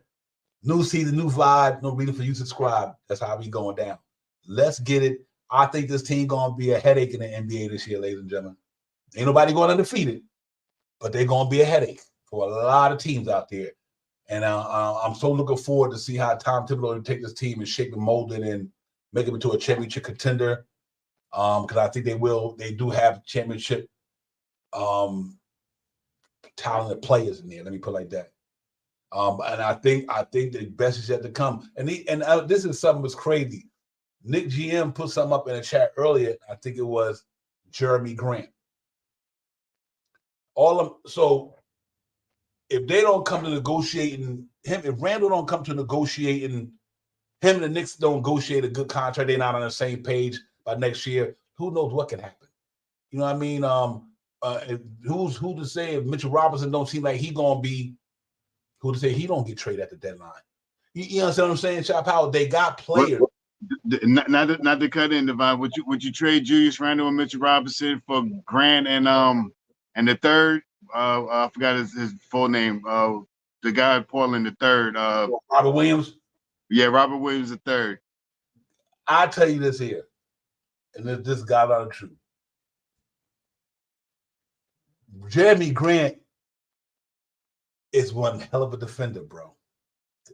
New season, new vibe. No reason for you to subscribe. That's how we going down. Let's get it. I think this team gonna be a headache in the NBA this year, ladies and gentlemen. Ain't nobody going undefeated, but they're gonna be a headache for a lot of teams out there. And I'm so looking forward to see how Tom Thibodeau will take this team and shape and mold it and make it into a championship contender. Because I think they will. They do have championship talented players in there. Let me put it like that. And I think the best is yet to come. And this is something that's crazy. Nick GM put something up in the chat earlier. I think it was Jeremy Grant. So if they don't come to negotiating him, if Randall don't come to negotiating him and the Knicks don't negotiate a good contract, they're not on the same page by next year, who knows what can happen? You know what I mean? Who's to say if Mitchell Robinson don't seem like he gonna be, who to say he don't get traded at the deadline? You understand what I'm saying, Shot Power? They got players. Not to cut in, Devon. Would you trade Julius Randle and Mitchell Robinson for Grant and the third? I forgot his full name. The guy in Portland, the third. Robert Williams. Yeah, Robert Williams the third. I'll tell you this here, and this got a lot of truth. Jeremy Grant is one hell of a defender, bro.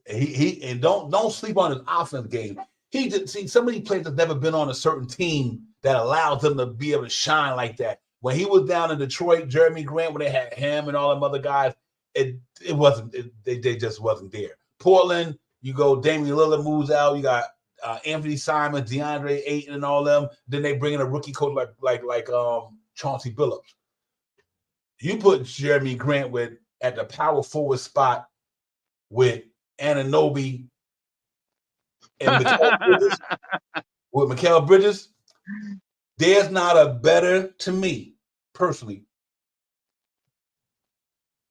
He and don't sleep on his offense game. He just see some of these players have never been on a certain team that allows them to be able to shine like that. When he was down in Detroit, Jeremy Grant, when they had him and all them other guys, they just wasn't there. Portland, you go, Damian Lillard moves out. You got Anthony Simons, DeAndre Ayton, and all them. Then they bring in a rookie coach like Chauncey Billups. You put Jeremy Grant at the power forward spot with Anunoby and Mikal Bridges, there's not a better, to me personally,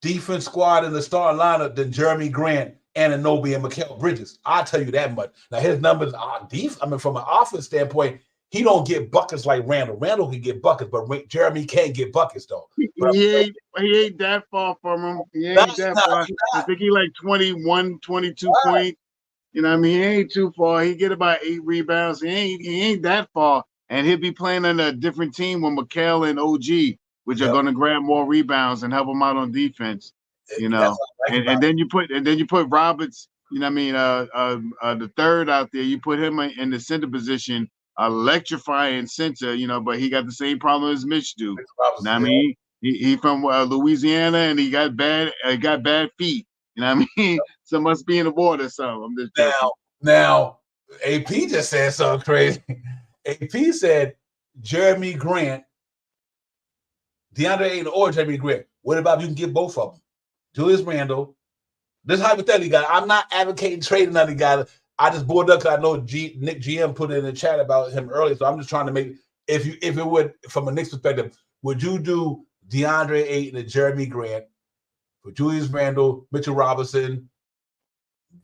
defense squad in the starting lineup than Jeremy Grant, Anunoby, and Mikal Bridges. I'll tell you that much. Now his numbers are deep. I mean, from an offense standpoint, he don't get buckets like Randall. Randall can get buckets, but Jeremy can't get buckets though. He ain't that far from him. He ain't that far. I think he like 21, 22 points. You know what I mean? He ain't too far. He get about 8 rebounds. He ain't that far. And he'll be playing on a different team with Mikal and OG, which are going to grab more rebounds and help him out on defense. You know, and then you put Roberts. You know what I mean? The third out there, you put him in the center position, electrifying center. You know, but he got the same problem as Mitch do. You know what I mean? He from Louisiana and he got bad feet. You know what I mean? So must be in the water. So I'm just now. AP just said something crazy. AP said Jeremy Grant, DeAndre Ayton or Jeremy Grant. What about if you can get both of them? Julius Randle. This hypothetically, guy. I'm not advocating trading another guy. I just bored up because I know Nick GM put it in the chat about him earlier. So I'm just trying to make if it would, from a Knicks perspective, would you do DeAndre Ayton and Jeremy Grant for Julius Randle, Mitchell Robinson,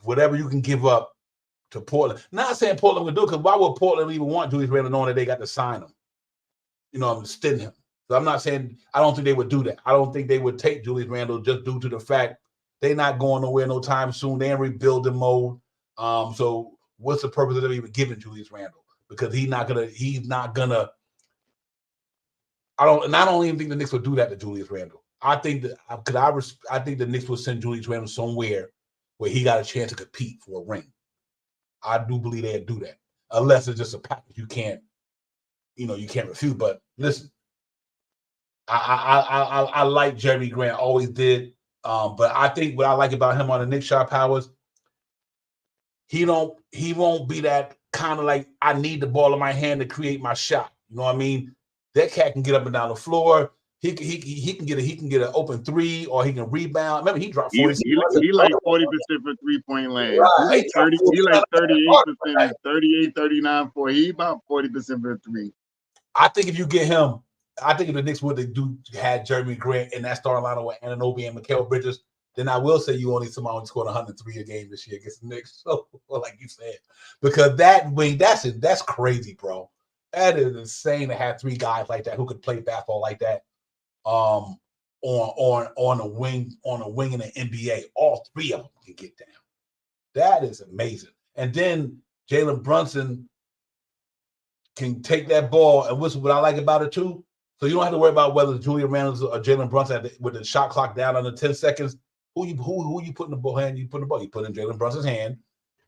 whatever you can give up to Portland? Not saying Portland would do it, because why would Portland even want Julius Randle knowing that they got to sign him? You know, I'm stint him. So I'm not saying I don't think they would do that. I don't think they would take Julius Randle just due to the fact they're not going nowhere no time soon. They're in rebuilding mode. So what's the purpose of them even giving Julius Randle? Because he's not gonna. I don't even think the Knicks would do that to Julius Randle. I think that I think the Knicks will send Julius Randle somewhere where he got a chance to compete for a ring. I do believe they'd do that, unless it's just a package you can't refuse. But listen, I like Jeremy Grant, always did. But I think what I like about him on the Knicks, Sharp Powers, he won't be that kind of like, I need the ball in my hand to create my shot. You know what I mean? That cat can get up and down the floor. He can get an open three, or he can rebound. Remember, he dropped 40. He like 40% for 3-point land. Right. He like 38%, 38, 39 for. He about 40% for 3. I think if you get him, I think if the Knicks would had Jeremy Grant in that starting lineup with Anunoby and Mikal Bridges, then I will say you only scored 103 a game this year against the Knicks. So, like you said, because that's crazy, bro. That is insane to have 3 guys like that who could play basketball like that. On a wing in the NBA, all 3 of them can get down. That is amazing. And then Jalen Brunson can take that ball, and what I like about it too. So you don't have to worry about whether Julian Randle or Jalen Brunson with the shot clock down under 10 seconds. Who you put in the ball hand? You put in Jalen Brunson's hand.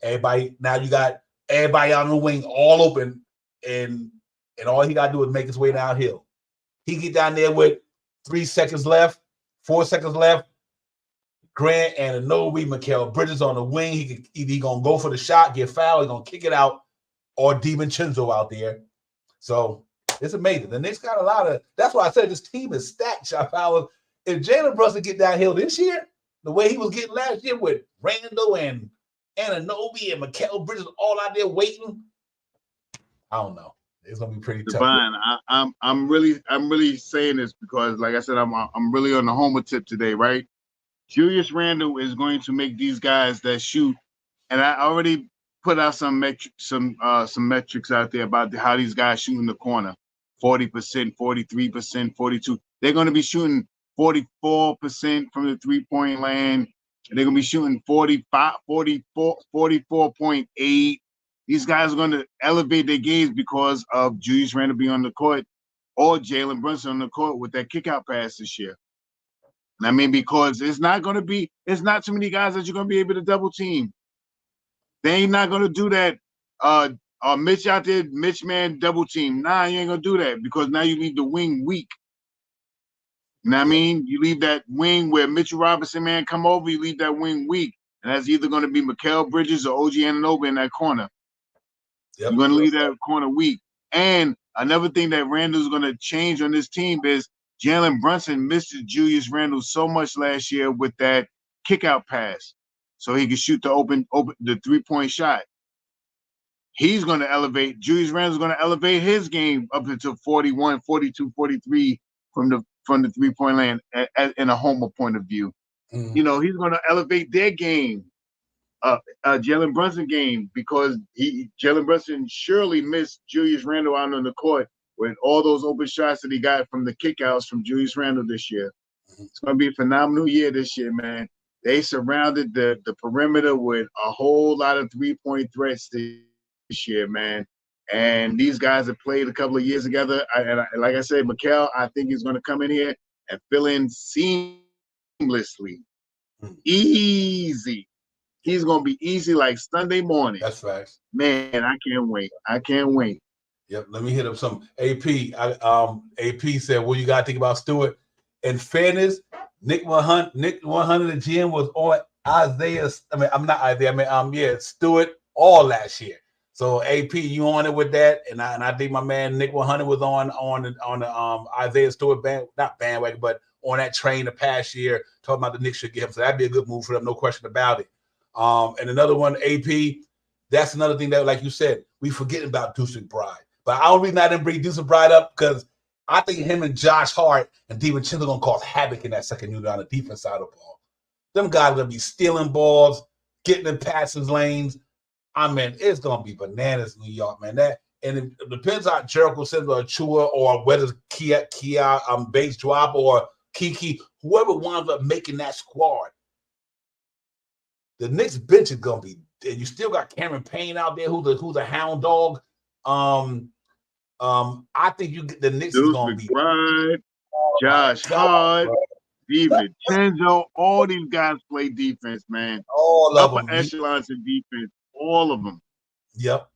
Everybody, now you got everybody on the wing all open, and all he got to do is make his way downhill. He get down there with 3 seconds left, 4 seconds left. Grant and Anunoby, Mikal Bridges on the wing. He gonna go for the shot, get fouled. He's gonna kick it out, or DiVincenzo out there. So it's amazing. The Knicks got a lot of. That's why I said this team is stacked. Shot Powers. If Jalen Brunson get downhill this year, the way he was getting last year with Randle and Anunoby and Mikal Bridges all out there waiting, I don't know. It's gonna be pretty tough. Divine, I'm really saying this because, like I said, I'm really on the homer tip today, right? Julius Randle is going to make these guys that shoot, and I already put out some metrics out there about how these guys shoot in the corner. 40%, 43%, 42%. They're going to be shooting 44% from the 3-point land. They're going to be shooting 44.8. These guys are going to elevate their games because of Julius Randle being on the court or Jalen Brunson on the court with that kick-out pass this year. I mean, because it's not too many guys that you're going to be able to double team. They ain't not going to do that. Mitch out there, Mitch man double team. Nah, you ain't going to do that because now you leave the wing weak. You know what I mean? You leave that wing where Mitchell Robinson, man, come over, you leave that wing weak. And that's either going to be Mikal Bridges or OG Anunoby in that corner. Yep. You're going to leave that corner weak. And another thing that Randle's going to change on this team is Jalen Brunson missed Julius Randle so much last year with that kick-out pass so he could shoot the open the 3-point shot. He's going to elevate. Julius Randle's going to elevate his game up into 41, 42, 43 from the 3-point land in a homer point of view. Mm. You know, he's going to elevate their game, Jalen Brunson game, because Jalen Brunson surely missed Julius Randle out on the court with all those open shots that he got from the kickouts from Julius Randle this year. It's going to be a phenomenal year this year, man. They surrounded the perimeter with a whole lot of 3-point threats this year, man. And these guys have played a couple of years together. Like I said, Mikal, I think he's going to come in here and fill in seamlessly. Easy. He's going to be easy like Sunday morning. That's facts. Man, I can't wait. I can't wait. Yep, let me hit up some AP. AP said, "What you got to think about Stewart?" In fairness, Nick 100 the GM was on Isaiah. I'm not Isaiah. Stewart all last year. So AP, you on it with that? And I think my man Nick 100 was on the Isaiah Stewart not bandwagon, but on that train the past year, talking about the Knicks should get him. So that'd be a good move for them, no question about it. And another one, AP. That's another thing that, like you said, we forgetting about Deuce McBride. But I don't reason I didn't bring Deuce McBride up because I think him and Josh Hart and DiVincenzo are going to cause havoc in that second unit on the defense side of the ball. Them guys are going to be stealing balls, getting in passing lanes. I mean, it's going to be bananas in New York, man. And it depends on Jericho Sims or Chua or whether Kia Bates drop or Kiki, whoever winds up making that squad. The Knicks bench is going to be, and you still got Cameron Payne out there who's a hound dog. I think the Knicks is going to be Josh Hart, DiVincenzo, all these guys play defense, man. All of Upper them. echelons in defense, all of them. Yep.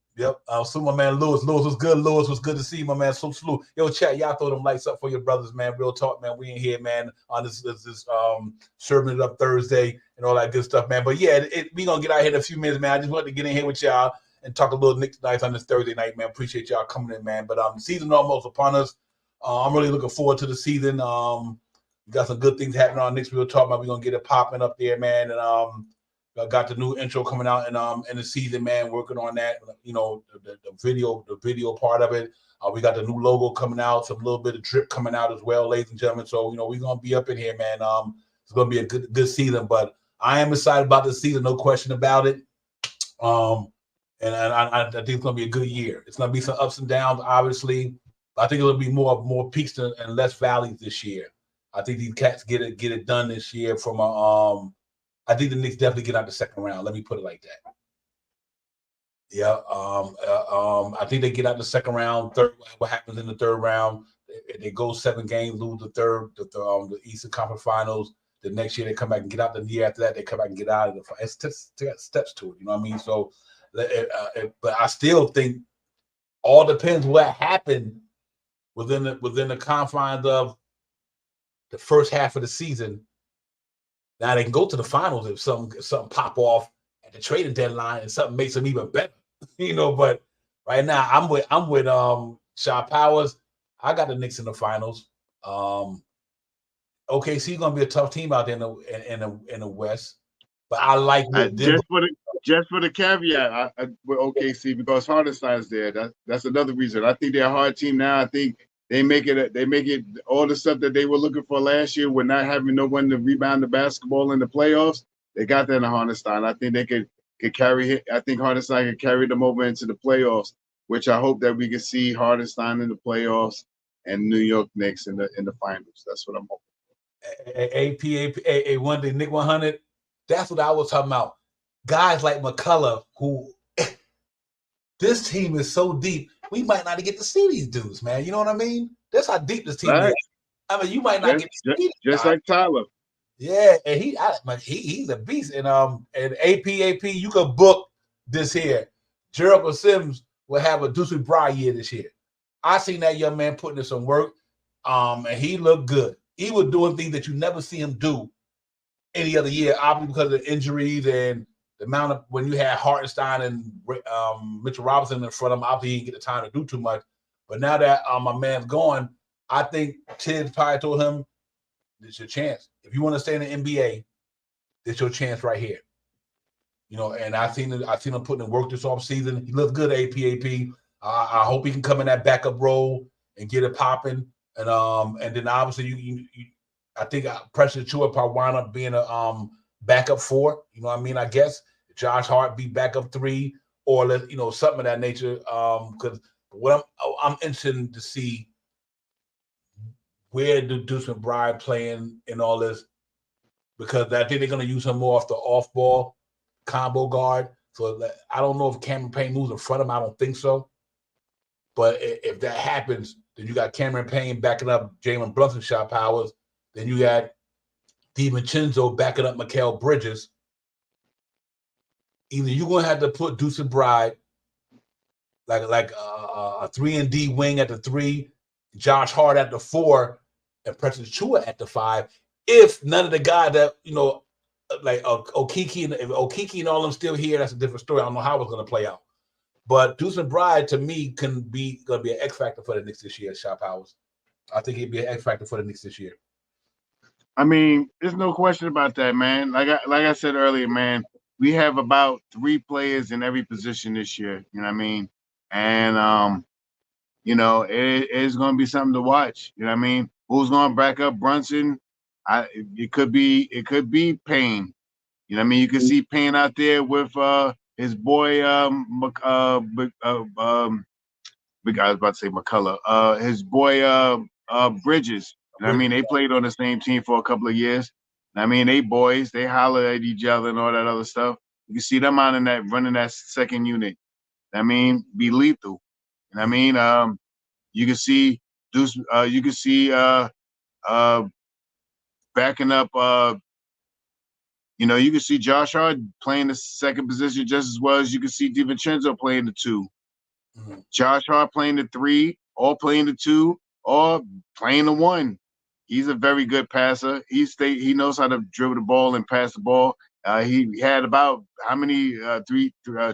So my man Lewis was good. Lewis was good to see you, my man. So salute. Yo, chat, y'all throw them lights up for your brothers, man. Real talk, man. We in here, man, on this serving it up Thursday and all that good stuff, man. But yeah, we gonna get out here in a few minutes, man. I just wanted to get in here with y'all and talk a little Knicks tonight on this Thursday night, man. Appreciate y'all coming in, man. But the season almost upon us. I'm really looking forward to the season. We got some good things happening on Knicks. We'll talk about. We're gonna get it popping up there, man. And I got the new intro coming out in the season, man. Working on that, you know, the video part of it. We got the new logo coming out, some little bit of drip coming out as well, ladies and gentlemen. So you know, we're gonna be up in here, man. It's gonna be a good season, but I am excited about the season, no question about it. And I think it's gonna be a good year. It's gonna be some ups and downs, obviously. But I think it'll be more peaks and less valleys this year. I think these cats get it done this year from a I think the Knicks definitely get out the second round. Let me put it like that. Yeah. I think they get out the second round. What happens in the third round? They go 7 games, lose the third, the Eastern Conference Finals. The next year they come back and get out. The year after that they come back and get out of the. It's steps to it. You know what I mean? So, but I still think all depends what happened within the confines of the first half of the season. Now they can go to the finals if something pop off at the trading deadline and something makes them even better, you know. But right now, I'm with Shaw Powers. I got the Knicks in the finals. OKC gonna be a tough team out there in the West, but I like what just for the caveat with OKC because Hartenstein's there. That's another reason. I think they're a hard team now. I think they make it all the stuff that they were looking for last year with not having no one to rebound the basketball in the playoffs. They got that in Hartenstein. I think they could carry it. I think Hartenstein could carry them over into the playoffs, which I hope that we can see Hartenstein in the playoffs and New York Knicks in the finals. That's what I'm hoping. AP, one day Nick 100. That's what I was talking about. Guys like McCullough, who this team is so deep, we might not get to see these dudes, man. You know what I mean? That's how deep this team is. I mean, you might not get to see just like Tyler. Yeah, and he's a beast. And AP, you could book this here. Jericho Sims will have a Deuce McBride year this year. I seen that young man putting in some work, and he looked good. He was doing things that you never see him do any other year, obviously because of the injuries and the amount of when you had Hartenstein and Mitchell Robinson in front of him, obviously he didn't get the time to do too much. But now that my man's gone, I think Tibbs probably told him, "This is your chance. If you want to stay in the NBA, this is your chance right here." You know, and I seen him putting in work this offseason. He looked good, AP. I hope he can come in that backup role and get it popping. And then obviously you I think Precious Chua probably wind up being a backup 4. You know what I mean? I guess Josh Hart be backup 3 or something of that nature. Because what I'm interested to see where do Deuce McBride playing in all this, because I think they're going to use him more off the off-ball combo guard. So I don't know if Cameron Payne moves in front of him. I don't think so. But if that happens, then you got Cameron Payne backing up Jalen Brunson shot powers. Then you got DiVincenzo backing up Mikal Bridges. Either you're going to have to put Deuce McBride like a 3-and-D wing at the 3, Josh Hart at the 4, and Precious Chua at the 5. If none of the guys that, like Okiki and all them still here, that's a different story. I don't know how it's going to play out. But Deuce McBride, to me, going to be an X factor for the Knicks this year, Shop Powers. I think he'd be an X factor for the Knicks this year. I mean, there's no question about that, man. Like I said earlier, man, we have about 3 players in every position this year. You know what I mean? And it is going to be something to watch. You know what I mean? Who's going to back up Brunson? It could be Payne. You know what I mean? You can see Payne out there with his boy I was about to say McCullough. His boy Bridges. You know what I mean? They played on the same team for a couple of years. I mean, they boys, they holler at each other and all that other stuff. You can see them out in that running that second unit. I mean, be lethal. You know what I mean? You can see Deuce, you can see backing up. You know, you can see Josh Hart playing the second position just as well as you can see DiVincenzo playing the 2. Mm-hmm. Josh Hart playing the 3, or playing the 2, or playing the 1. He's a very good passer. He knows how to dribble the ball and pass the ball. He had about how many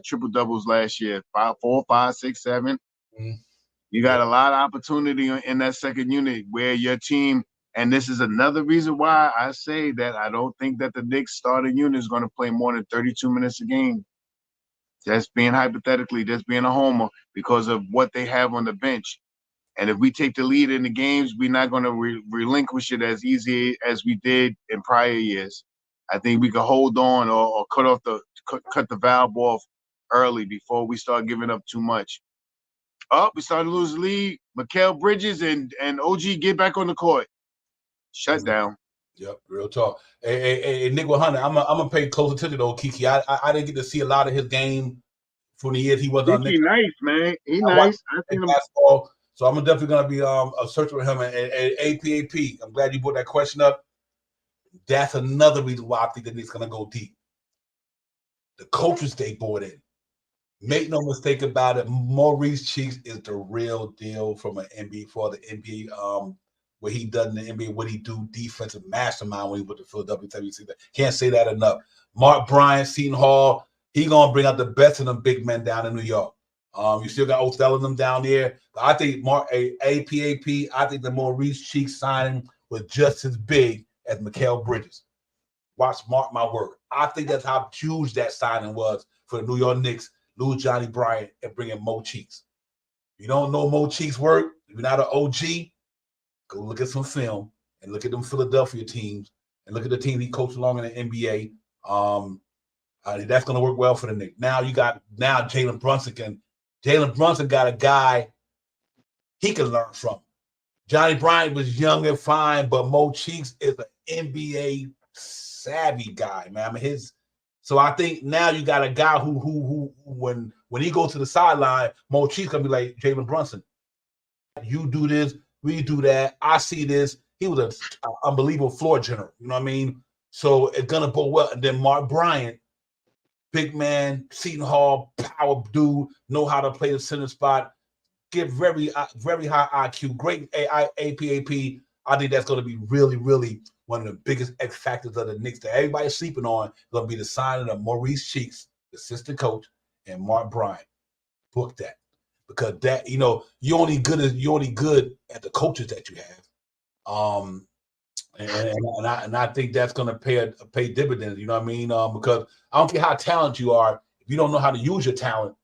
triple doubles last year? 5, 4, 5, 6, 7. Mm-hmm. You got a lot of opportunity in that second unit where your team. And this is another reason why I say that I don't think that the Knicks starting unit is going to play more than 32 minutes a game. Just being hypothetically, just being a homer because of what they have on the bench. And if we take the lead in the games, we're not going to relinquish it as easy as we did in prior years. I think we can hold on or cut the valve off early before we start giving up too much. Oh, we started to lose the lead. Mikal Bridges and OG get back on the court. Shut down. Yep, real talk. Hey, Nick 100. I'm gonna pay close attention though, Kiki. I didn't get to see a lot of his game from the years he was on Knicks. He nice, man. He nice. I seen him basketball. So I'm definitely gonna be a searcher with him. And APAP. I'm glad you brought that question up. That's another reason why I think the Knicks gonna go deep. The coaches they brought in. Make no mistake about it. Maurice Cheeks is the real deal from an NBA for the NBA. What he done in the NBA, what he do, defensive mastermind when he went to Philadelphia 76. Can't say that enough. Mark Bryant, Seton Hall, he gonna bring out the best of them big men down in New York. You still got Othello them down there. But I think APAP, I think the Maurice Cheeks signing was just as big as Mikal Bridges. Mark my word. I think that's how huge that signing was for the New York Knicks, lose Johnny Bryant and bring in Mo Cheeks. If you don't know Mo Cheeks' work, if you're not an OG, go look at some film and look at them Philadelphia teams and look at the team he coached along in the NBA. That's going to work well for the Knicks. Now you got Jalen Brunson. Jalen Brunson got a guy he can learn from. Johnny Bryant was young and fine, but Mo Cheeks is an NBA savvy guy, man. So I think now you got a guy who when he goes to the sideline, Mo Cheeks gonna be like Jalen Brunson. You do this, we do that. I see this. He was an unbelievable floor general. You know what I mean? So it's gonna go well. And then Mark Bryant, big man, Seton Hall, power dude, know how to play the center spot, get very high IQ, great APAP. I think that's going to be really, really one of the biggest X factors of the Knicks that everybody's sleeping on. Going to be the signing of Maurice Cheeks, assistant coach, and Mark Bryant. Book that, because that you're only good at the coaches that you have. And I think that's going to pay dividends. You know what I mean? Because I don't care how talented you are, if you don't know how to use your talent,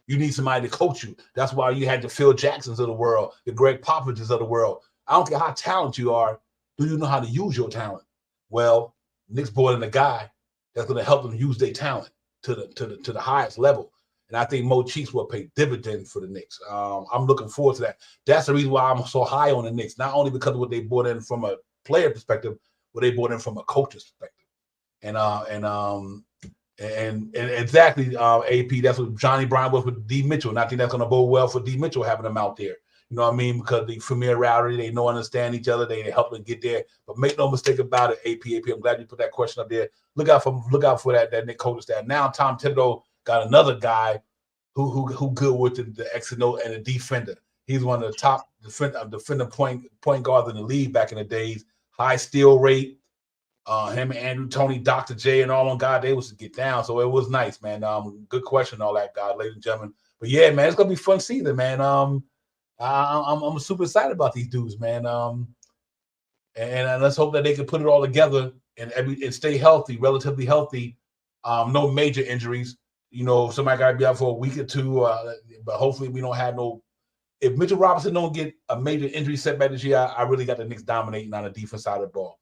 you need somebody to coach you. That's why you had the Phil Jacksons of the world, the Greg Popoviches of the world. I don't care how talented you are. Do you know how to use your talent? Well, Knicks brought in a guy that's going to help them use their talent to the highest level. And I think Mo Cheeks will pay dividends for the Knicks. I'm looking forward to that. That's the reason why I'm so high on the Knicks, not only because of what they brought in from a player perspective, but they brought in from a coach's perspective. And exactly, AP, that's what Johnny Bryant was with D. Mitchell. And I think that's going to bode well for D. Mitchell having them out there. You know what I mean? Because the familiarity, they know, understand each other. They help them get there. But make no mistake about it, AP. I'm glad you put that question up there. Look out for that Nick coaching staff. Now Tom Thibodeau got another guy who good with the X and O and the defender. He's one of the top defender point guards in the league back in the days. High steal rate. Him and Andrew, Tony, Dr. J, and all on God, they was to get down. So it was nice, man. Good question, all that, God, ladies and gentlemen. But yeah, man, it's gonna be fun season, man. I'm super excited about these dudes, man. And let's hope that they can put it all together and stay healthy, relatively healthy. No major injuries. Somebody got to be out for a week or two. But hopefully we don't have no. If Mitchell Robinson don't get a major injury setback this year, I really got the Knicks dominating on the defense side of the ball.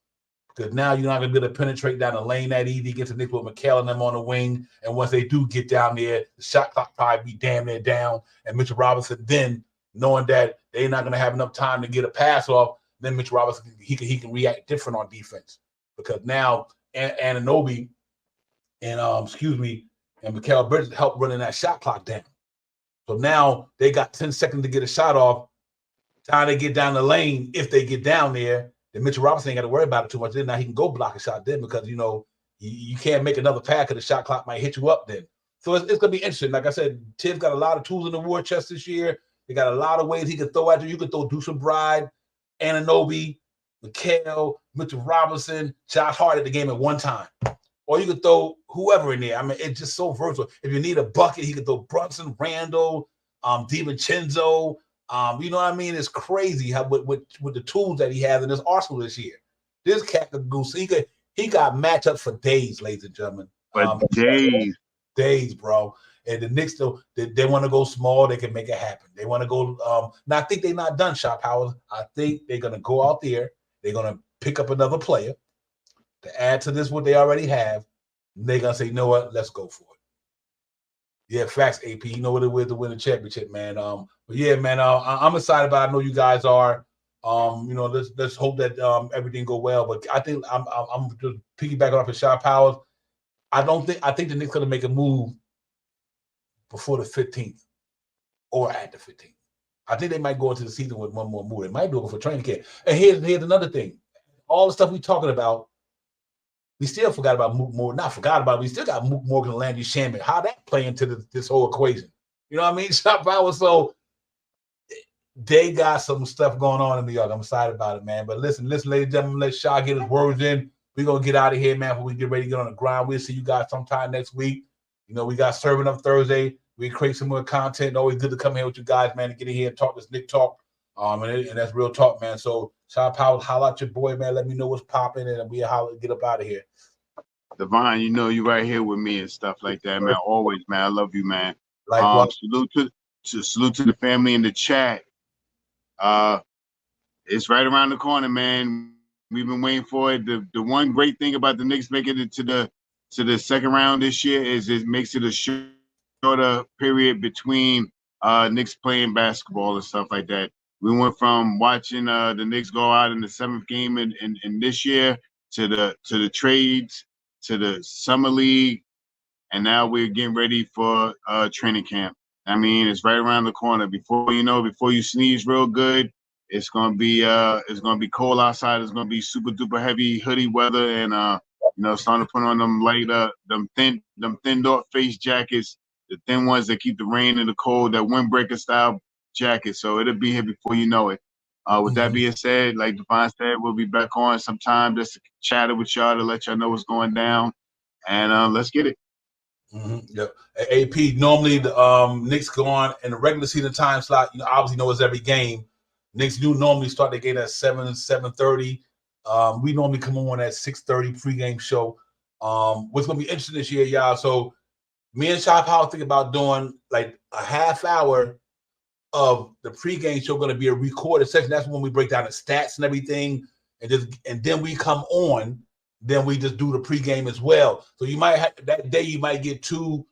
Because now you're not going to be able to penetrate down the lane that easy against the Knicks with Mikal and them on the wing. And once they do get down there, the shot clock probably be damn near down. And Mitchell Robinson then, knowing that they're not going to have enough time to get a pass off, then Mitchell Robinson, he can react different on defense. Because now Anunoby and Mikal Bridges help running that shot clock down. So now they got 10 seconds to get a shot off. Time they get down the lane, if they get down there, then Mitchell Robinson ain't got to worry about it too much. Then now he can go block a shot then because, you know, you can't make another pass because the shot clock might hit you up then. So it's going to be interesting. Like I said, Tibbs got a lot of tools in the war chest this year. They got a lot of ways he can throw at you. You can throw Deuce Bride, Anunoby, McHale, Mitchell Robinson, Josh Hart at the game at one time. Or you could throw whoever in there. I mean, it's just so versatile. If you need a bucket, he could throw Brunson, Randall, DiVincenzo. You know what I mean? It's crazy how with the tools that he has in his arsenal this year. This cat could goose. He got matchups for days, ladies and gentlemen. Days, bro. And the Knicks, though, they want to go small. They can make it happen. They want to go. Now I think they're not done, Shot Powers. I think they're gonna go out there. They're gonna pick up another player to add to this what they already have. And they're gonna say, you know what? Let's go for it. Yeah, facts, AP. You know what it is to win a championship, man. But yeah, man, I'm excited about it. I know you guys are. You know, let's hope that everything go well. But I think I'm just piggybacking off of Shot Powers. I think the Knicks gonna make a move before the 15th or at the 15th. I think they might go into the season with one more move. They might do it before training camp. And here's another thing. All the stuff we're talking about, we still forgot about Mook Morgan. Not forgot about it. We still got Mook Morgan and Landry Shamet. How that play into this whole equation? You know what I mean? Shot Power. So they got some stuff going on in New York. I'm excited about it, man. But listen, ladies and gentlemen, let Shaw get his words in. We're going to get out of here, man, before we get ready to get on the grind. We'll see you guys sometime next week. You know, we got Serving Up Thursday. We create some more content. Always good to come here with you guys, man, and get in here and talk this Knick talk. And that's real talk, man. So, Shot Power, holla at your boy, man. Let me know what's popping, and we'll holla get up out of here. Divine, you know you right here with me and stuff like that, man. Always, man. I love you, man. Salute to the family in the chat. It's right around the corner, man. We've been waiting for it. The one great thing about the Knicks making it to the second round this year is it makes it a shorter period between Knicks playing basketball and stuff like that. We went from watching the Knicks go out in the 7th game in this year to the trades, to the summer league, and now we're getting ready for training camp. I mean, it's right around the corner. Before you sneeze real good, it's gonna be cold outside. It's gonna be super duper heavy hoodie weather, and starting to put on them light them thin North Face jackets, the thin ones that keep the rain and the cold, that windbreaker style jacket. So it'll be here before you know it. With that being said, like Devon said, we'll be back on sometime just to chat with y'all to let y'all know what's going down, and let's get it. Yep. AP, normally the Knicks go on in the regular season time slot. You know, obviously know it's every game. Knicks do normally start the game at 7:30. We normally come on at 6:30 pregame show. What's gonna be interesting this year, y'all. So me and Shop House think about doing like a half hour of the pregame show, going to be a recorded section. That's when we break down the stats and everything, and then we come on. Then we just do the pregame as well. So you might have that day. You might get two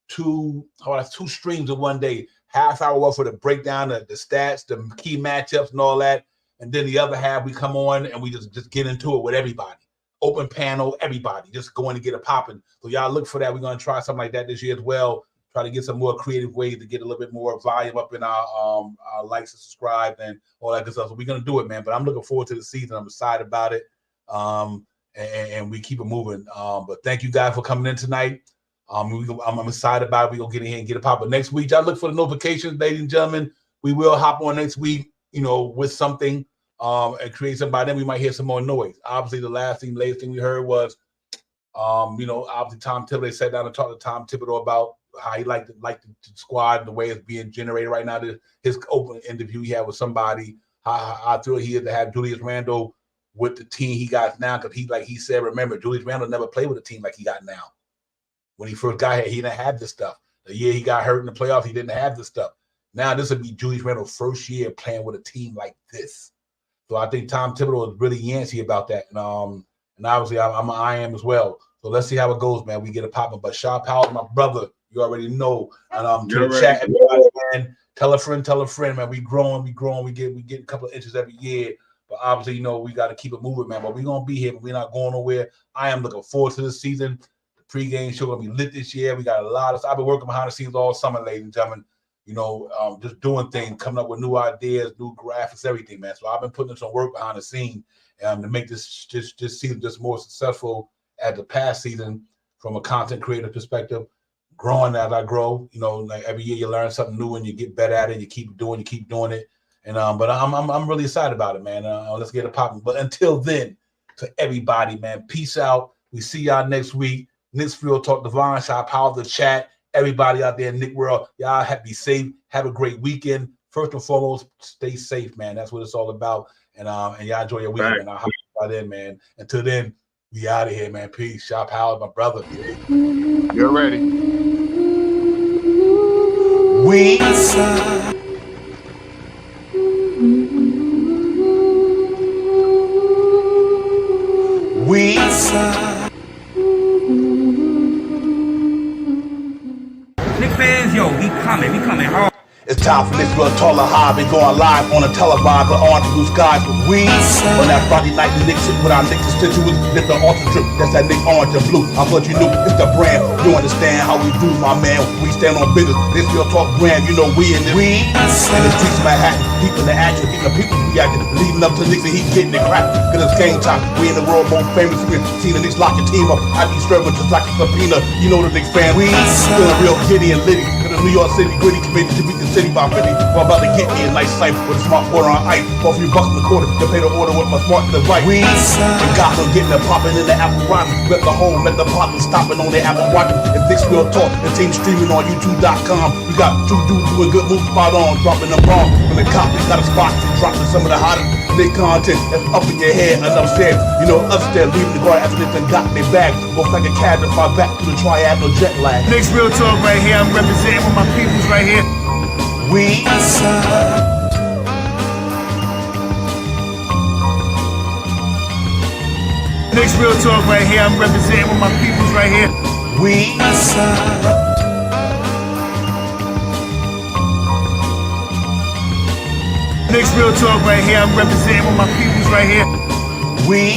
streams in one day. Half hour worth for the breakdown, the stats, the key matchups, and all that. And then the other half we come on and we just get into it with everybody. Open panel, everybody just going to get it popping. So y'all look for that. We're going to try something like that this year as well. Try to get some more creative ways to get a little bit more volume up in our likes and subscribe and all that good stuff. So we're gonna do it, man. But I'm looking forward to the season. I'm excited about it. And we keep it moving. But thank you guys for coming in tonight. I'm excited about it. We're gonna get in here and get it popping. Next week, y'all look for the notifications, ladies and gentlemen. We will hop on next week, with something and create something. By then we might hear some more noise. Obviously, the latest thing we heard was obviously Tom Thibodeau sat down and talked to Tom Thibodeau about how he liked the squad and the way it's being generated right now. His open interview he had with somebody, how thrilled he is to have Julius Randle with the team he got now, because he said, remember, Julius Randle never played with a team like he got now. When he first got here, he didn't have this stuff. The year he got hurt in the playoffs, he didn't have this stuff. Now this would be Julius Randle's first year playing with a team like this. So I think Tom Thibodeau is really antsy about that. And obviously I am as well. So let's see how it goes, man. We get it popping. But Shaw Powell, my brother, you already know. And to the chat, everybody, man, tell a friend, man. We growing. We get a couple of inches every year. But obviously, we got to keep it moving, man. But we're gonna be here, but we're not going nowhere. I am looking forward to this season. The pregame show gonna be lit this year. We got a lot of stuff. I've been working behind the scenes all summer, ladies and gentlemen. just doing things, coming up with new ideas, new graphics, everything, man. So I've been putting some work behind the scene to make this season just more successful as the past season from a content creator perspective. Growing as I grow, like every year you learn something new and you get better at it. You keep doing it, and but I'm really excited about it, man. Let's get it popping. But until then, to everybody, man, peace out. We see y'all next week. Knicks Real Talk, Devon, Shop, Power of the Chat. Everybody out there in Knick World, y'all be safe. Have a great weekend. First and foremost, stay safe, man. That's what it's all about. And y'all enjoy your weekend. I'll hop right in, man. Until then, we out of here, man. Peace. Shop Howard, my brother. You're ready. We Knicks fans, yo, we coming hard. It's time for this real taller hobby going live on a televised with orange blue skies with we on that Friday night the Knicks with our Knicks constituents. Lift the ultra trip, that's that Knick orange and blue. I thought you knew it's the brand. You understand how we do, my man. We stand on business. This real talk brand, we in this. We in the streets of Manhattan, keeping the action, keeping the people reacting, leading up to Knicks and he getting it cracked. Cause it's game time. We in the world most famous. We see the Knicks lock your team up. I be serving just like a subpoena. You know the Knicks fan. We still real giddy and litty. Cause the New York City gritty committed to beat the city by 50. We're about to get me a nice sight with a smart quarter on ice. For a few bucks in the quarter to pay the order with my smart device. We got them getting it popping in the Apple Watch. Let the home, let the partners stopping on their Apple Watch. It's Knicks Real Talk. The team streaming on YouTube.com. We got two dudes doing good moves spot on, dropping the bomb. When the copies got a spot to dropping some of the hottest Knick content that's up in your head. Enough said, upstairs leaving the guard after this and got me back. Both like a cab to fly back to the triad, no jet lag. Knicks Real Talk right here. I'm representing with my peoples right here. We Knicks Real Talk right here. I'm representing with my peoples right here. We Knicks Real Talk right here. I'm representing with my peoples right here. We